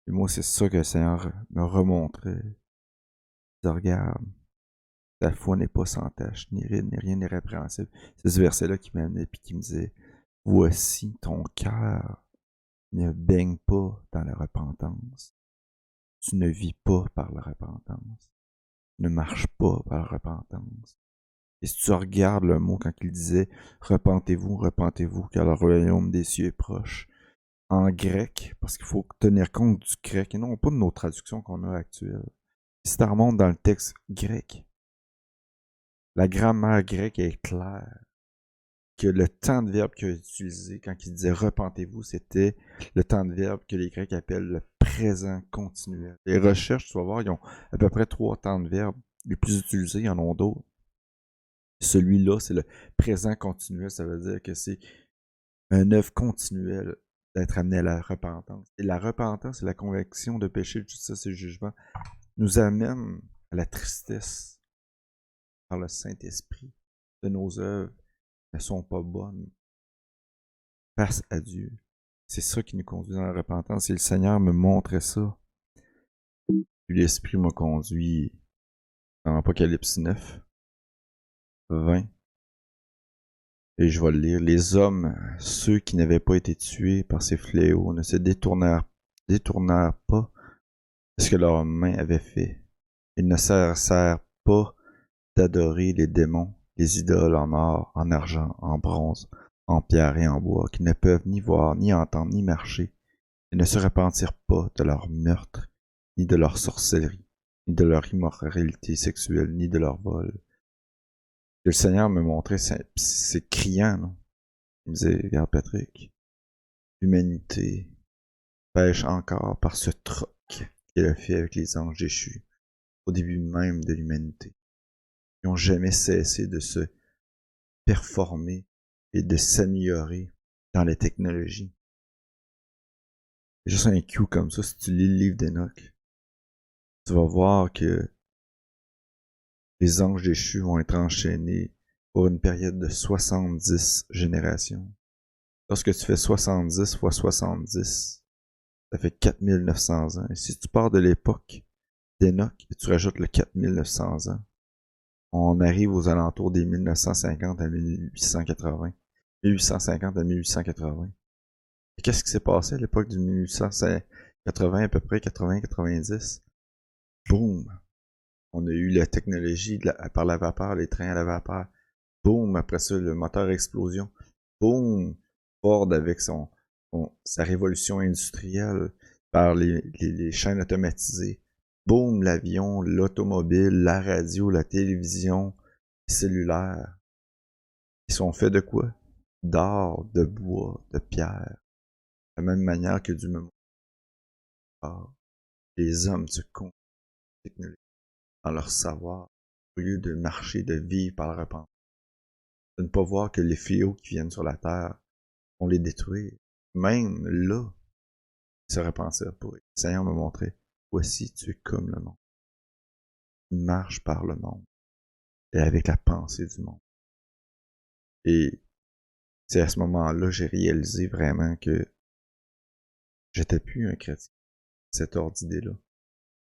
Et moi, c'est ça que le Seigneur me remontrait. Il dit, regarde, ta foi n'est pas sans tache, ni ride, ni rien d'irrépréhensible. C'est ce verset-là qui m'amenait et qui me disait, voici ton cœur ne baigne pas dans la repentance. Tu ne vis pas par la repentance. Tu ne marches pas par la repentance. Et si tu regardes le mot quand il disait repentez-vous, repentez-vous, car le royaume des cieux est proche. En grec, parce qu'il faut tenir compte du grec et non pas de nos traductions qu'on a actuelles. Si tu remontes dans le texte grec, la grammaire grecque est claire. Que le temps de verbe qu'il a utilisé quand il disait repentez-vous, c'était le temps de verbe que les Grecs appellent le présent continuel. Les recherches, tu vas voir, ils ont à peu près 3 temps de verbe. Les plus utilisés, il y en a d'autres. Celui-là, c'est le présent continuel. Ça veut dire que c'est un œuvre continuelle d'être amené à la repentance. Et la repentance et la conviction de péché, de justice et de jugement nous amène à la tristesse par le Saint-Esprit de nos œuvres ne sont pas bonnes face à Dieu. C'est ça qui nous conduit dans la repentance. Et le Seigneur me montrait ça. Puis l'Esprit m'a conduit dans Apocalypse 9, 20. Et je vais le lire. Les hommes, ceux qui n'avaient pas été tués par ces fléaux, ne se détournèrent pas ce que leurs mains avaient fait. Ils ne cessèrent pas d'adorer les démons, les idoles en or, en argent, en bronze, en pierre et en bois, qui ne peuvent ni voir, ni entendre, ni marcher. Ils ne se repentirent pas de leur meurtre, ni de leur sorcellerie, ni de leur immoralité sexuelle, ni de leur vol. Que le Seigneur me montrait, c'est criant, là. Il me disait, regarde Patrick, l'humanité pêche encore par ce troc qu'elle a fait avec les anges déchus, au début même de l'humanité. Ils n'ont jamais cessé de se performer et de s'améliorer dans les technologies. Juste un cue comme ça, si tu lis le livre d'Enoch, tu vas voir que les anges déchus vont être enchaînés pour une période de 70 générations. Lorsque tu fais 70 fois 70, ça fait 4900 ans. Et si tu pars de l'époque d'Enoch et tu rajoutes le 4900 ans, on arrive aux alentours des 1950 à 1880. 1850 à 1880. Et qu'est-ce qui s'est passé à l'époque du 1880, à peu près 80-90? Boum! On a eu la technologie par la vapeur, les trains à la vapeur. Boum! Après ça, le moteur à explosion. Boum! Ford avec sa révolution industrielle par les chaînes automatisées. Boum! L'avion, l'automobile, la radio, la télévision, cellulaire. Ils sont faits de quoi? D'or, de bois, de pierre. De la même manière que du même or. Les hommes se construisent dans leur savoir au lieu de marcher, de vivre par la repentance. De ne pas voir que les fléaux qui viennent sur la terre, on les détruit. Même là, ils se repentirent pas. Le Seigneur me montrait, voici, tu es comme le monde. Tu marches par le monde et avec la pensée du monde. Et c'est à ce moment-là, j'ai réalisé vraiment que j'étais plus un chrétien, cette ordre d'idée-là.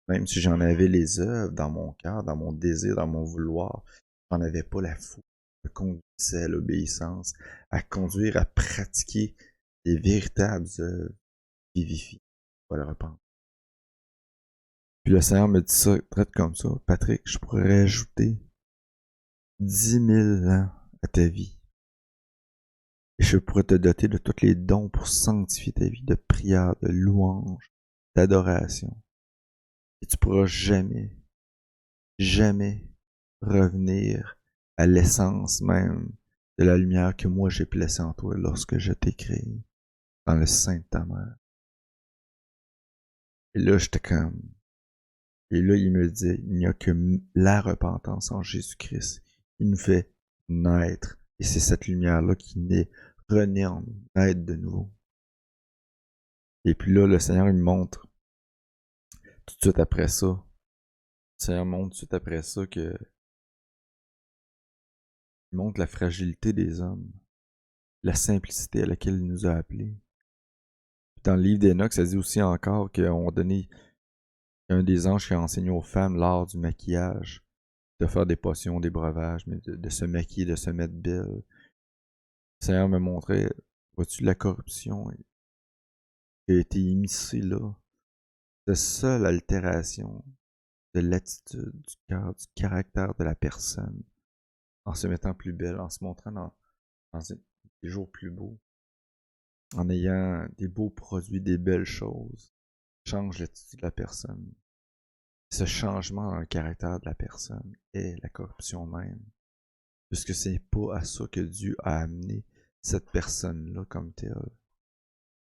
Même si j'en avais les œuvres dans mon cœur, dans mon désir, dans mon vouloir, j'en avais pas la foi. Je conduisais à l'obéissance, à conduire, à pratiquer les véritables œuvres vivifiées. Pas le repentir. Puis le Seigneur me dit ça, traite comme ça. Patrick, je pourrais ajouter 10 000 ans à ta vie. Et je pourrais te doter de tous les dons pour sanctifier ta vie, de prière, de louange, d'adoration. Et tu pourras jamais, jamais revenir à l'essence même de la lumière que moi j'ai placée en toi lorsque je t'ai créé dans le sein de ta mère. Et là, j'étais comme... Et là, il me dit, il n'y a que la repentance en Jésus-Christ. Il nous fait naître. Et c'est cette lumière-là qui renaît en nous, naître de nouveau. Et puis là, le Seigneur, il me montre tout de suite après ça. Le Seigneur montre tout de suite après ça que... Il montre la fragilité des hommes. La simplicité à laquelle il nous a appelés. Dans le livre d'Enoch, ça dit aussi encore qu'à un moment donné, il y a un des anges qui a enseigné aux femmes l'art du maquillage, de faire des potions, des breuvages, mais de se maquiller, de se mettre belle. Le Seigneur me montrait, vois-tu, la corruption qui a été immiscée là. C'est ça l'altération de l'attitude, du cœur, du caractère de la personne, en se mettant plus belle, en se montrant dans des jours plus beaux, en ayant des beaux produits, des belles choses, change l'attitude de la personne. Ce changement dans le caractère de la personne est la corruption même. Puisque c'est pas à ça que Dieu a amené cette personne-là comme telle.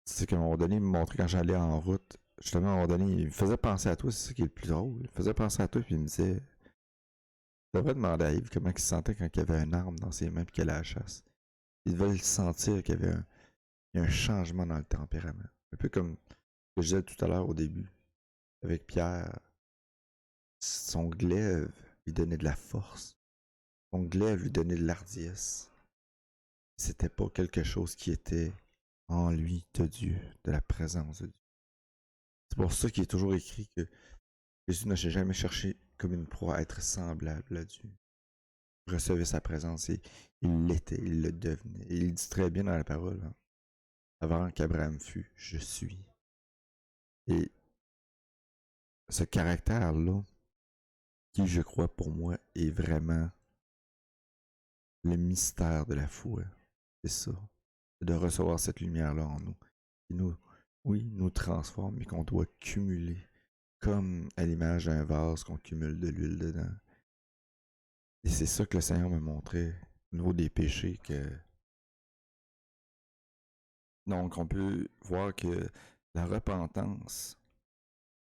C'est qu'à un moment donné, il me montrait quand j'allais en route, justement, à un moment donné, il me faisait penser à toi, c'est ça qui est le plus drôle. Il me faisait penser à toi, puis il me disait, tu devrais demander à Yves comment il se sentait quand il avait une arme dans ses mains puis qu'il allait à la chasse. Il devait le sentir qu'il y avait un changement dans le tempérament. Un peu comme ce que je disais tout à l'heure au début, avec Pierre. Son glaive lui donnait de la force. Son glaive lui donnait de l'ardiesse. C'était pas quelque chose qui était en lui de Dieu, de la présence de Dieu. C'est pour ça qu'il est toujours écrit que Jésus n'a jamais cherché comme une proie à être semblable à Dieu. Il recevait sa présence et il l'était, il le devenait. Et il dit très bien dans la parole, hein, avant qu'Abraham fût, je suis. Et ce caractère-là, qui je crois pour moi est vraiment le mystère de la foi. C'est ça. De recevoir cette lumière-là en nous. Qui nous, oui, nous transforme, mais qu'on doit cumuler. Comme à l'image d'un vase qu'on cumule de l'huile dedans. Et c'est ça que le Seigneur me montrait au niveau des péchés que. Donc on peut voir que la repentance,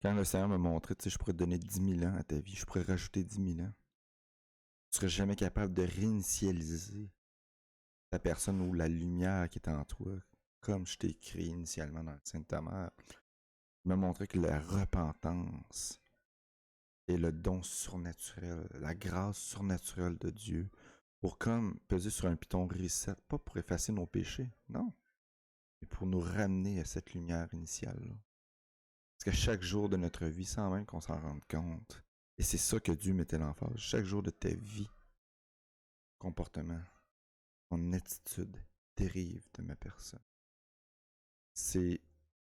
quand le Seigneur me montrait, tu sais, je pourrais te donner 10 000 ans à ta vie, je pourrais rajouter 10 000 ans. Tu serais jamais capable de réinitialiser la personne ou la lumière qui est en toi, comme je t'ai créé initialement dans le sein de ta mère. Il m'a montré que la repentance est le don surnaturel, la grâce surnaturelle de Dieu pour comme peser sur un piton reset, pas pour effacer nos péchés, non, mais pour nous ramener à cette lumière initiale. Là. Parce que chaque jour de notre vie, sans même qu'on s'en rende compte, et c'est ça que Dieu mettait l'emphase, chaque jour de ta vie, comportement, ton attitude dérive de ma personne. C'est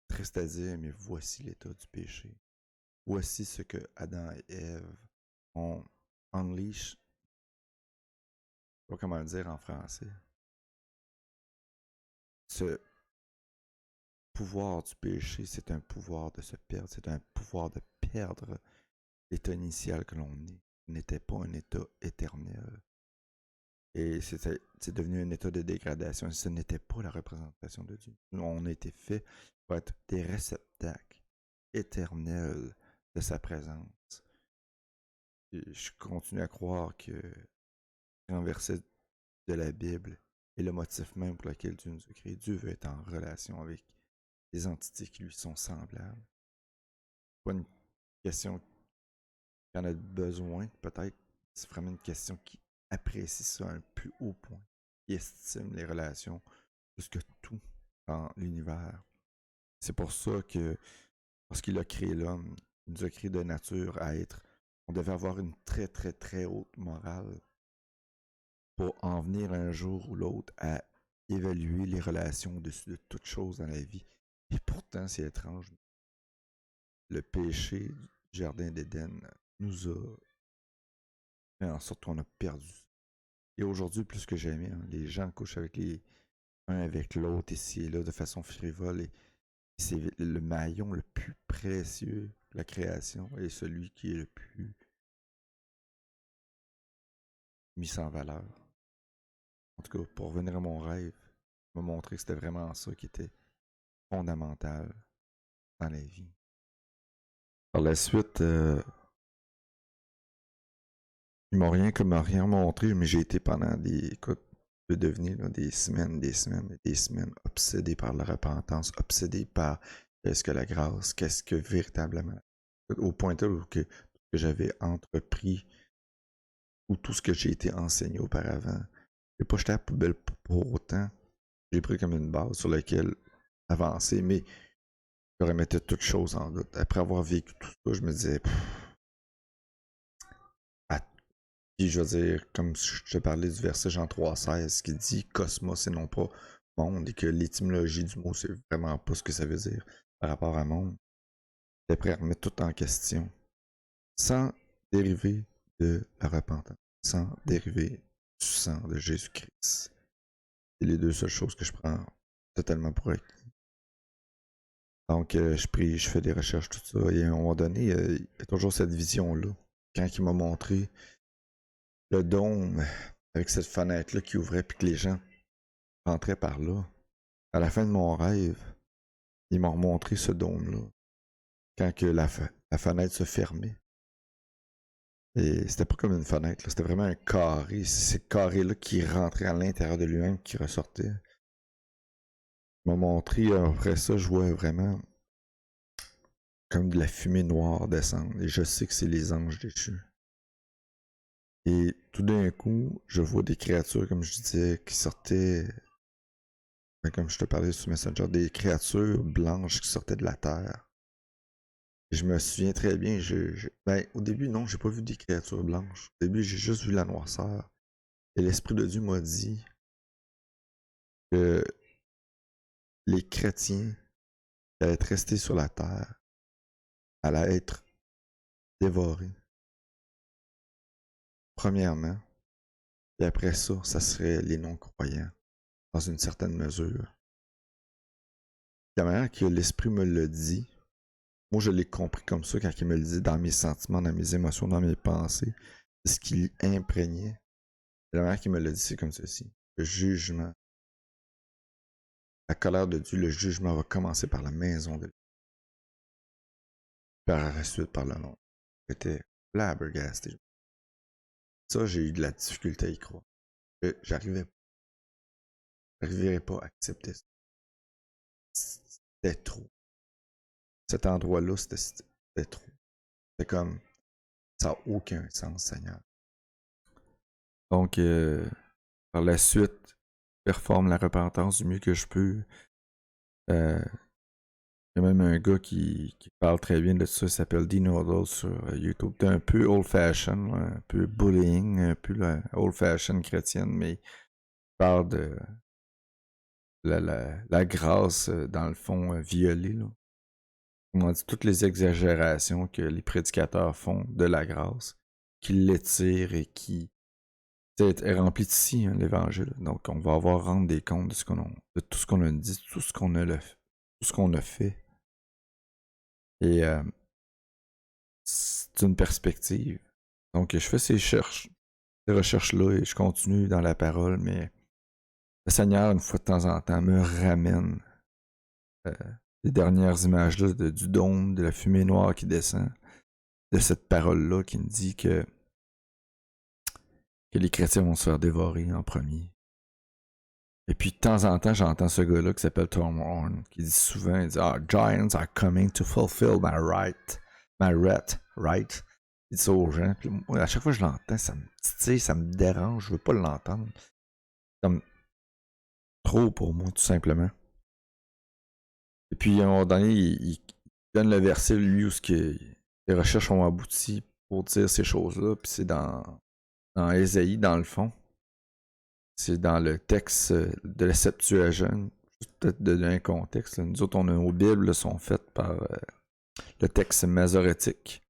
triste à dire, mais voici l'état du péché. Voici ce que Adam et Ève ont unleash. Je sais pas comment le dire en français. Ce pouvoir du péché, c'est un pouvoir de se perdre. C'est un pouvoir de perdre l'état initial que l'on est. Ce n'était pas un état éternel. Et c'est devenu un état de dégradation. Ce n'était pas la représentation de Dieu. Nous, on a été fait pour être des réceptacles éternels de sa présence. Et je continue à croire que un verset de la Bible est le motif même pour lequel Dieu nous a créés. Dieu veut être en relation avec des entités qui lui sont semblables. Pas une question qui en a besoin, peut-être. C'est vraiment une question qui apprécie ça à un plus haut point. Qui estime les relations plus que tout dans l'univers. C'est pour ça que, lorsqu'il a créé l'homme, il nous a créé de nature à être. On devait avoir une très très très haute morale pour en venir un jour ou l'autre à évaluer les relations au-dessus de toute chose dans la vie. Et pourtant, c'est étrange. Le péché du jardin d'Éden nous a fait en sorte qu'on a perdu. Et aujourd'hui, plus que jamais, hein, les gens couchent avec un avec l'autre ici et là de façon frivole. Et c'est le maillon le plus précieux de la création et celui qui est le plus mis en valeur. En tout cas, pour revenir à mon rêve, m'a montré que c'était vraiment ça qui était fondamental dans la vie. Par la suite, ils m'ont rien montré, mais j'ai été pendant écoute, je peux devenir là, des semaines obsédé par la repentance, obsédé par qu'est-ce que la grâce, qu'est-ce que véritablement, au point tel où que j'avais entrepris ou tout ce que j'ai été enseigné auparavant, j'ai pas jeté à la poubelle pour autant. J'ai pris comme une base sur laquelle avancer, mais je remettais toute chose en doute. Après avoir vécu tout ça, je me disais, puis je veux dire, comme je te parlais du verset Jean 3,16 qui dit cosmos et non pas monde, et que l'étymologie du mot, c'est vraiment pas ce que ça veut dire par rapport à monde. J'étais prêt à remettre tout en question, sans dériver de la repentance, sans dériver du sang de Jésus-Christ. C'est les deux seules choses que je prends totalement pour acquis. Donc, je prie, je fais des recherches, tout ça, et à un moment donné, il y a toujours cette vision-là. Quand il m'a montré le dôme avec cette fenêtre-là qui ouvrait, puis que les gens rentraient par là, à la fin de mon rêve, ils m'ont montré ce dôme-là. Quand que la fenêtre se fermait. Et c'était pas comme une fenêtre, c'était vraiment un carré. C'est ce carré-là qui rentrait à l'intérieur de lui-même, qui ressortait. Ils m'ont montré, après ça, je vois vraiment comme de la fumée noire descendre. Et je sais que c'est les anges déchus. Et tout d'un coup, je vois des créatures, comme je disais, qui sortaient, comme je te parlais sur Messenger, des créatures blanches qui sortaient de la terre. Je me souviens très bien, ben, au début, non, j'ai pas vu des créatures blanches. Au début, j'ai juste vu la noirceur. Et l'Esprit de Dieu m'a dit que les chrétiens qui allaient être restés sur la terre allaient être dévorer. Premièrement, et après ça, ça serait les non-croyants, dans une certaine mesure. La manière que l'esprit me le dit, moi je l'ai compris comme ça quand il me le dit dans mes sentiments, dans mes émotions, dans mes pensées. C'est ce qu'il imprégnait. La manière qu'il me l'a dit, c'est comme ceci. Le jugement, la colère de Dieu, le jugement va commencer par la maison de Dieu. Par la suite, par le nom. J'étais flabbergasté. Ça, j'ai eu de la difficulté à y croire. J'arrivais pas à accepter ça. C'était trop. Cet endroit-là, c'était trop. C'était comme, ça n'a aucun sens, Seigneur. Donc, par la suite, je performe la repentance du mieux que je peux. Il y a même un gars qui parle très bien de ça, il s'appelle D-Noodle sur YouTube. C'est un peu old-fashioned, un peu bullying, un peu old-fashioned chrétienne, mais il parle de la grâce, dans le fond, violée. Là. On dit toutes les exagérations que les prédicateurs font de la grâce, qui l'étirent et qui est rempli ici, hein, l'évangile. Donc, on va avoir rendre des comptes de tout ce qu'on a dit, tout ce qu'on a fait. Et c'est une perspective. Donc, je fais ces recherches-là et je continue dans la parole, mais le Seigneur, une fois de temps en temps, me ramène les dernières images-là du dôme, de la fumée noire qui descend, de cette parole-là qui me dit que les chrétiens vont se faire dévorer en premier. Et puis de temps en temps, j'entends ce gars-là qui s'appelle Tom Horn, qui dit souvent, il dit, Giants are coming to fulfill my right. Il dit ça aux gens. Puis moi, à chaque fois que je l'entends, ça me titille, ça me dérange, je veux pas l'entendre. Comme trop pour moi, tout simplement. Et puis à un moment donné, il donne le verset, lui, où les recherches ont abouti pour dire ces choses-là. Puis c'est dans Ésaïe, dans le fond. C'est dans le texte de la Septuagint. Peut-être de donner un contexte. Là. Nous autres, nos Bibles sont faites par le texte masorétique.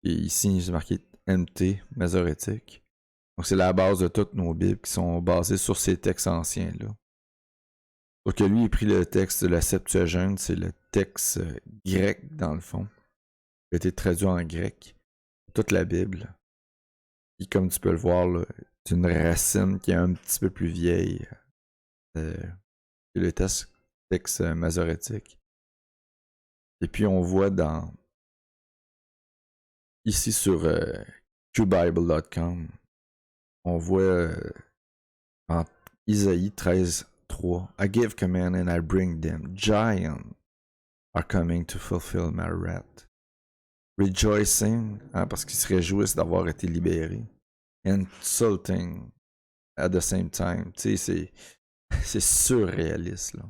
Et ici, j'ai marqué MT, masorétique. Donc, c'est la base de toutes nos Bibles qui sont basées sur ces textes anciens-là. Donc, lui, il a pris le texte de la Septuagint, c'est le texte grec, dans le fond. Il a été traduit en grec. Toute la Bible. Et comme tu peux le voir, là, c'est une racine qui est un petit peu plus vieille que le texte masorétique. Et puis, on voit ici sur qbible.com, on voit en Isaïe 13:3, I give command and I bring them. Giants are coming to fulfill my wrath. Rejoicing, parce qu'ils se réjouissent d'avoir été libérés. Insulting at the same time. Tu sais, c'est surréaliste, là.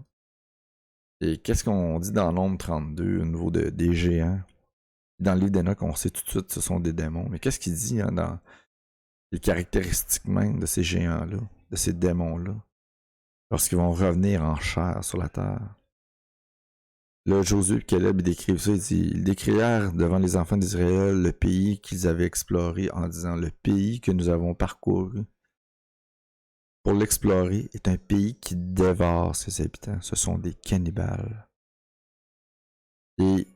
Et qu'est-ce qu'on dit dans Nombre 32 au niveau des géants? Dans le livre d'Enoch, on sait tout de suite que ce sont des démons. Mais qu'est-ce qu'il dit dans les caractéristiques même de ces géants-là, de ces démons-là, lorsqu'ils vont revenir en chair sur la terre? Là, Josué et Caleb, ils décrivent ça. Ils décrivèrent devant les enfants d'Israël le pays qu'ils avaient exploré en disant, le pays que nous avons parcouru pour l'explorer est un pays qui dévore ses habitants. Ce sont des cannibales. Et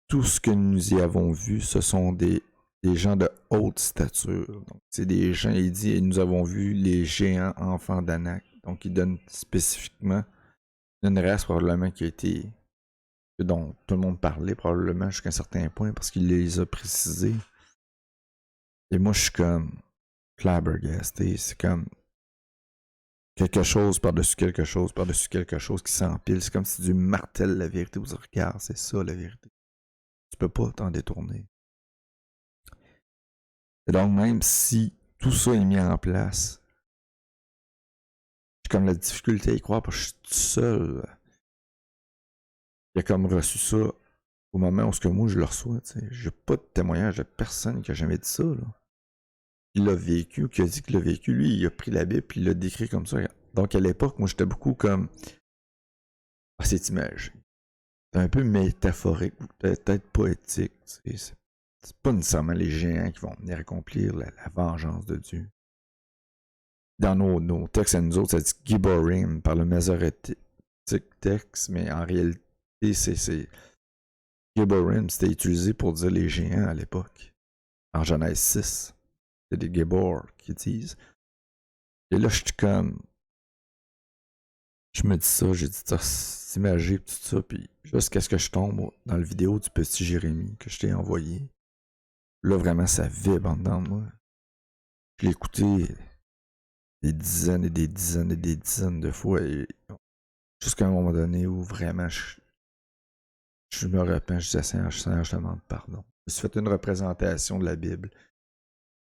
tout ce que nous y avons vu, ce sont des gens de haute stature. Donc, c'est des gens, il dit, nous avons vu les géants enfants d'Anak. Donc, il donne spécifiquement une race probablement qui a été, dont tout le monde parlait probablement jusqu'à un certain point parce qu'il les a précisés. Et moi, je suis comme flabbergasté. C'est comme quelque chose par-dessus quelque chose, par-dessus quelque chose qui s'empile. C'est comme si tu martèles la vérité. Vous dites, regarde, c'est ça la vérité. Tu peux pas t'en détourner. Et donc, même si tout ça est mis en place, j'ai comme la difficulté à y croire parce que je suis tout seul. Il a comme reçu ça au moment où ce que moi je le reçois. J'ai pas de témoignage de personne qui a jamais dit ça. Là. Il l'a vécu ou qui a dit qu'il l'a vécu. Lui, il a pris la Bible et il l'a décrit comme ça. Donc, à l'époque, moi, j'étais beaucoup comme cette image. C'est un peu métaphorique, peut-être poétique. c'est pas nécessairement les géants qui vont venir accomplir la vengeance de Dieu. Dans nos textes à nous autres, ça dit Gibborim par le Masorétique texte, mais en réalité, c'est Gibborim, c'était utilisé pour dire les géants à l'époque. En Genèse 6, c'est des Gibbor qui disent. Et là, je suis comme. Je me dis ça, j'ai dit ça, c'est magique, tout ça, puis jusqu'à ce que je tombe dans la vidéo du petit Jérémie que je t'ai envoyé. Là, vraiment, ça vibre en dedans de moi. Je l'ai écouté des dizaines et des dizaines et des dizaines de fois, et jusqu'à un moment donné où vraiment je me repens, je dis Seigneur, je te demande pardon. Je me suis fait une représentation de la Bible.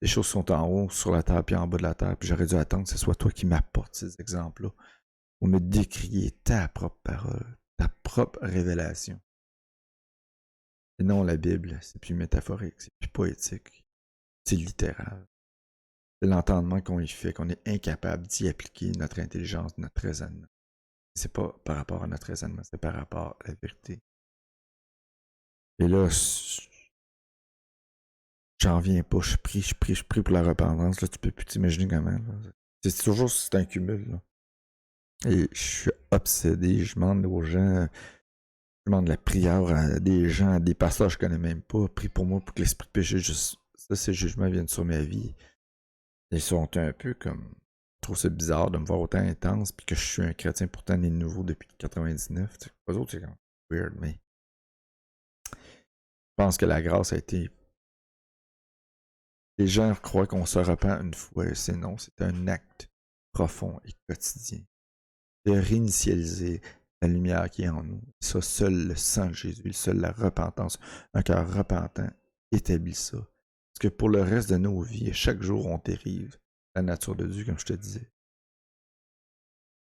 Les choses sont en haut, sur la terre, puis en bas de la terre, puis j'aurais dû attendre que ce soit toi qui m'apportes ces exemples-là. Pour me décrier ta propre parole, ta propre révélation. Et non, la Bible, c'est plus métaphorique, c'est plus poétique, c'est littéral. C'est l'entendement qu'on y fait, qu'on est incapable d'y appliquer notre intelligence, notre raisonnement. C'est pas par rapport à notre raisonnement, c'est par rapport à la vérité. Et là, j'en viens pas, je prie pour la repentance. Là, tu peux plus t'imaginer comment. C'est toujours c'est un cumul. Là. Et je suis obsédé, je demande aux gens, je demande la prière à des gens, à des pasteurs que je connais même pas. Prie pour moi pour que l'esprit de péché, juste, ça, ces jugements viennent sur ma vie. Ils sont un peu comme. Je trouve ça bizarre de me voir autant intense, puis que je suis un chrétien pourtant né de nouveau depuis 99. Eux autres, c'est comme weird, mais. Je pense que la grâce a été. Les gens croient qu'on se repent une fois, c'est non, c'est un acte profond et quotidien. De réinitialiser la lumière qui est en nous. Ça, seul le sang de Jésus, seule la repentance, un cœur repentant établit ça. Parce que pour le reste de nos vies, chaque jour, on dérive la nature de Dieu, comme je te disais.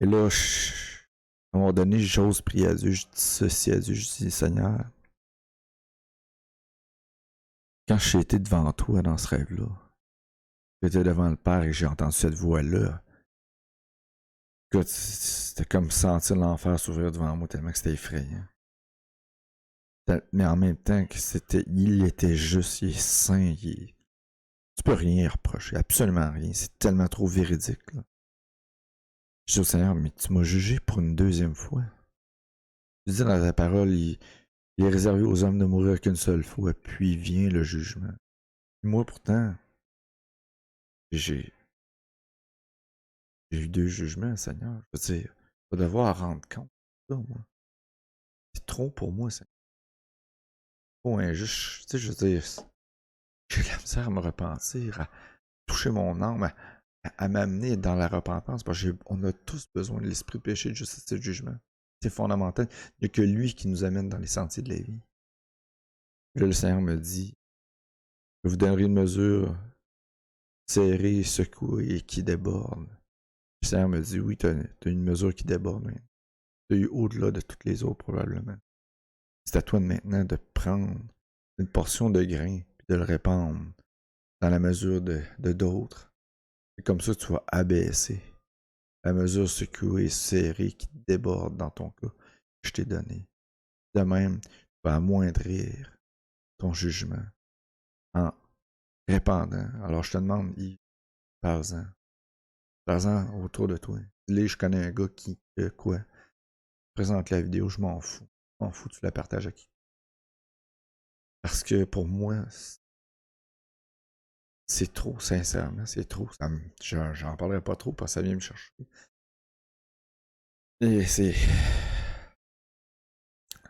Et là, à un moment donné, j'ose prier à Dieu, je dis ceci à Dieu, je dis Seigneur, quand j'ai été devant toi dans ce rêve-là, j'étais devant le Père et j'ai entendu cette voix-là. C'était comme sentir l'enfer s'ouvrir devant moi tellement que c'était effrayant. Mais en même temps, il était juste, il est saint, tu peux rien reprocher, absolument rien. C'est tellement trop véridique. Là. Je dis au Seigneur, mais tu m'as jugé pour une deuxième fois. Tu dis dans ta parole, il est réservé aux hommes de mourir qu'une seule fois, puis vient le jugement. Moi, pourtant, j'ai eu deux jugements, Seigneur. Je veux dire, je vais devoir rendre compte de ça, moi. C'est trop pour moi, c'est trop injuste. Tu sais, je veux dire, j'ai la misère à me repentir, à toucher mon âme, à m'amener dans la repentance. Parce qu'on a tous besoin de l'esprit de péché, de justice et de jugement. C'est fondamental. Il n'y a que lui qui nous amène dans les sentiers de la vie. Là, le Seigneur me dit, je vous donnerai une mesure serrée, secouée et qui déborde. Le Seigneur me dit, oui, tu as une mesure qui déborde. Mais tu as eu au-delà de toutes les autres, probablement. C'est à toi de maintenant de prendre une portion de grain et de le répandre dans la mesure de d'autres. Et comme ça, tu vas abaisser la mesure secouée, serrée qui déborde dans ton cas que je t'ai donné. De même, tu vas amoindrir ton jugement en répandant. Alors je te demande, Yves, parle-en. Parle-en autour de toi. Dis-le, je connais un gars qui, quoi, présente la vidéo, je m'en fous. Je m'en fous, tu la partages à qui. Parce que pour moi, c'est trop, sincèrement, c'est trop. J'en parlerai pas trop parce que ça vient me chercher. Et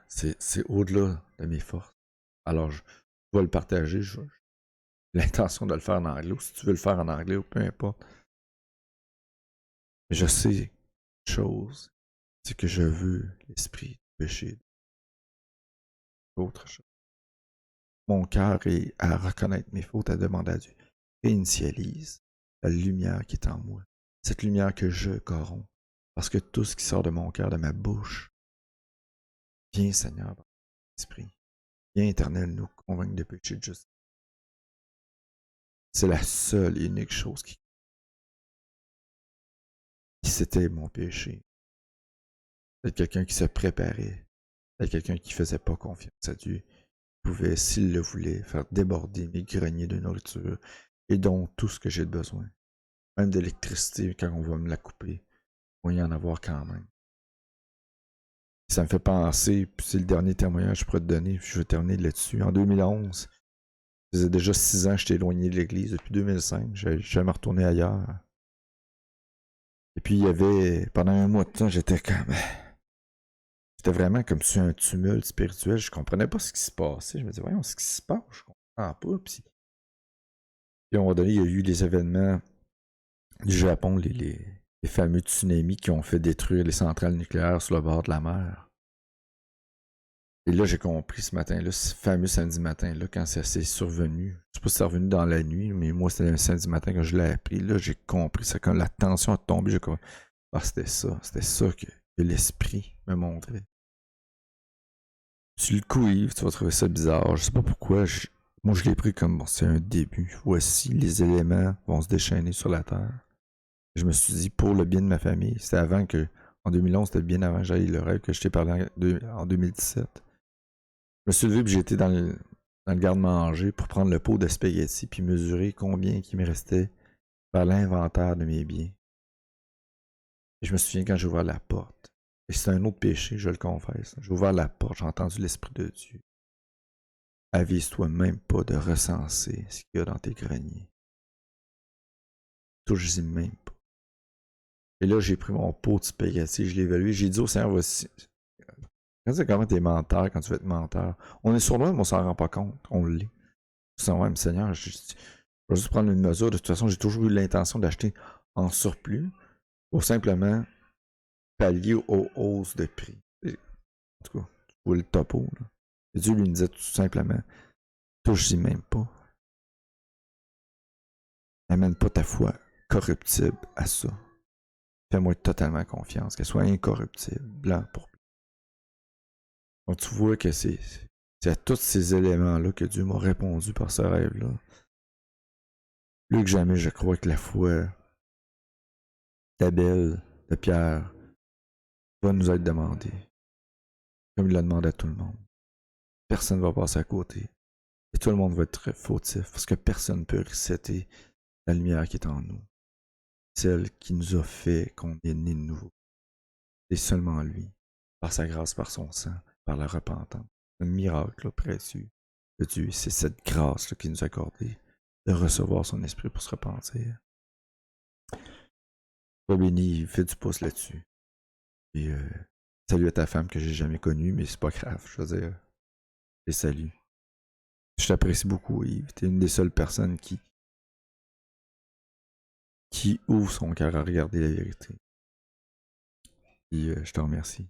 c'est au-delà de mes forces. Alors, je vais le partager. J'ai l'intention de le faire en anglais, ou si tu veux le faire en anglais, ou peu importe. Mais je sais une chose, c'est que je veux l'esprit du péché. Autre chose. Mon cœur est à reconnaître mes fautes, à demander à Dieu. Réinitialise la lumière qui est en moi. Cette lumière que je corromps. Parce que tout ce qui sort de mon cœur, de ma bouche, viens Seigneur, par l'Esprit. Viens Éternel, nous convaincre de péché de justice. C'est la seule et unique chose qui c'était mon péché. D'être quelqu'un qui se préparait. D'être quelqu'un qui faisait pas confiance à Dieu. pouvait, s'il le voulait, faire déborder mes greniers de nourriture et donc tout ce que j'ai besoin. Même d'électricité, quand on va me la couper, il va y en avoir quand même. Ça me fait penser, puis c'est le dernier témoignage que je pourrais te donner, puis je vais terminer là-dessus. En 2011, ça faisait déjà 6 ans que j'étais éloigné de l'église. Depuis 2005, je n'ai jamais retourné ailleurs. Et puis il y avait, pendant un mois de temps, j'étais comme... C'était vraiment comme sur un tumulte spirituel. Je comprenais pas ce qui se passait. Je me disais, voyons, ce qui se passe, je comprends pas. Puis à un moment donné, il y a eu les événements du Japon, les fameux tsunamis qui ont fait détruire les centrales nucléaires sur le bord de la mer. Et là, j'ai compris ce matin-là, ce fameux samedi matin-là, quand ça s'est survenu. Je sais pas si c'est revenu dans la nuit, mais moi, c'était un samedi matin quand je l'ai appris. Là, j'ai compris ça. Quand la tension a tombé, j'ai compris. Ah, c'était ça que l'esprit me montrait. Tu le couilles, tu vas trouver ça bizarre. Je sais pas pourquoi. Moi, je l'ai pris comme bon, c'est un début. Voici, les éléments vont se déchaîner sur la Terre. Je me suis dit, pour le bien de ma famille. C'était avant que. En 2011, c'était bien avant que j'aille le rêve que je t'ai parlé en 2017. Je me suis levé et j'ai été dans le garde-manger pour prendre le pot de spaghettis puis mesurer combien il me restait par l'inventaire de mes biens. Et je me souviens quand j'ai ouvert la porte. Et c'est un autre péché, je le confesse. J'ai ouvert la porte, j'ai entendu l'Esprit de Dieu. Avise-toi même pas de recenser ce qu'il y a dans tes greniers. Touche-y même pas. Et là, j'ai pris mon pot de spaghettis, je l'ai évalué. J'ai dit au Seigneur, voici. Regarde comment t'es menteur quand tu veux être menteur. On est sur l'homme, mais on s'en rend pas compte. On l'est. C'est même, Seigneur, je vais juste prendre une mesure. De toute façon, j'ai toujours eu l'intention d'acheter en surplus pour simplement pallier aux hausses de prix. Et, en tout cas, tu vois le topo. Là. Et Dieu lui disait tout simplement, touche-y même pas. N'amène pas ta foi corruptible à ça. Fais-moi totalement confiance, qu'elle soit incorruptible, blanc pour blanc. Donc tu vois que c'est à tous ces éléments-là que Dieu m'a répondu par ce rêve-là. Plus que jamais, je crois que la foi d'Abel, de Pierre, va nous être demandée. Comme il l'a demandé à tout le monde. Personne ne va passer à côté. Et tout le monde va être fautif. Parce que personne ne peut resetter la lumière qui est en nous. Celle qui nous a fait qu'on est né de nouveau. C'est seulement lui. Par sa grâce, par son sang, par la repentance. Un miracle là, précieux de Dieu. C'est cette grâce là, qui nous a accordé de recevoir son esprit pour se repentir. Sois béni, fais du pouce là-dessus. Et salut à ta femme que j'ai jamais connue, mais c'est pas grave, je veux dire. Et salut. Je t'apprécie beaucoup, Yves. T'es une des seules personnes qui ouvre son cœur à regarder la vérité. Et je te remercie.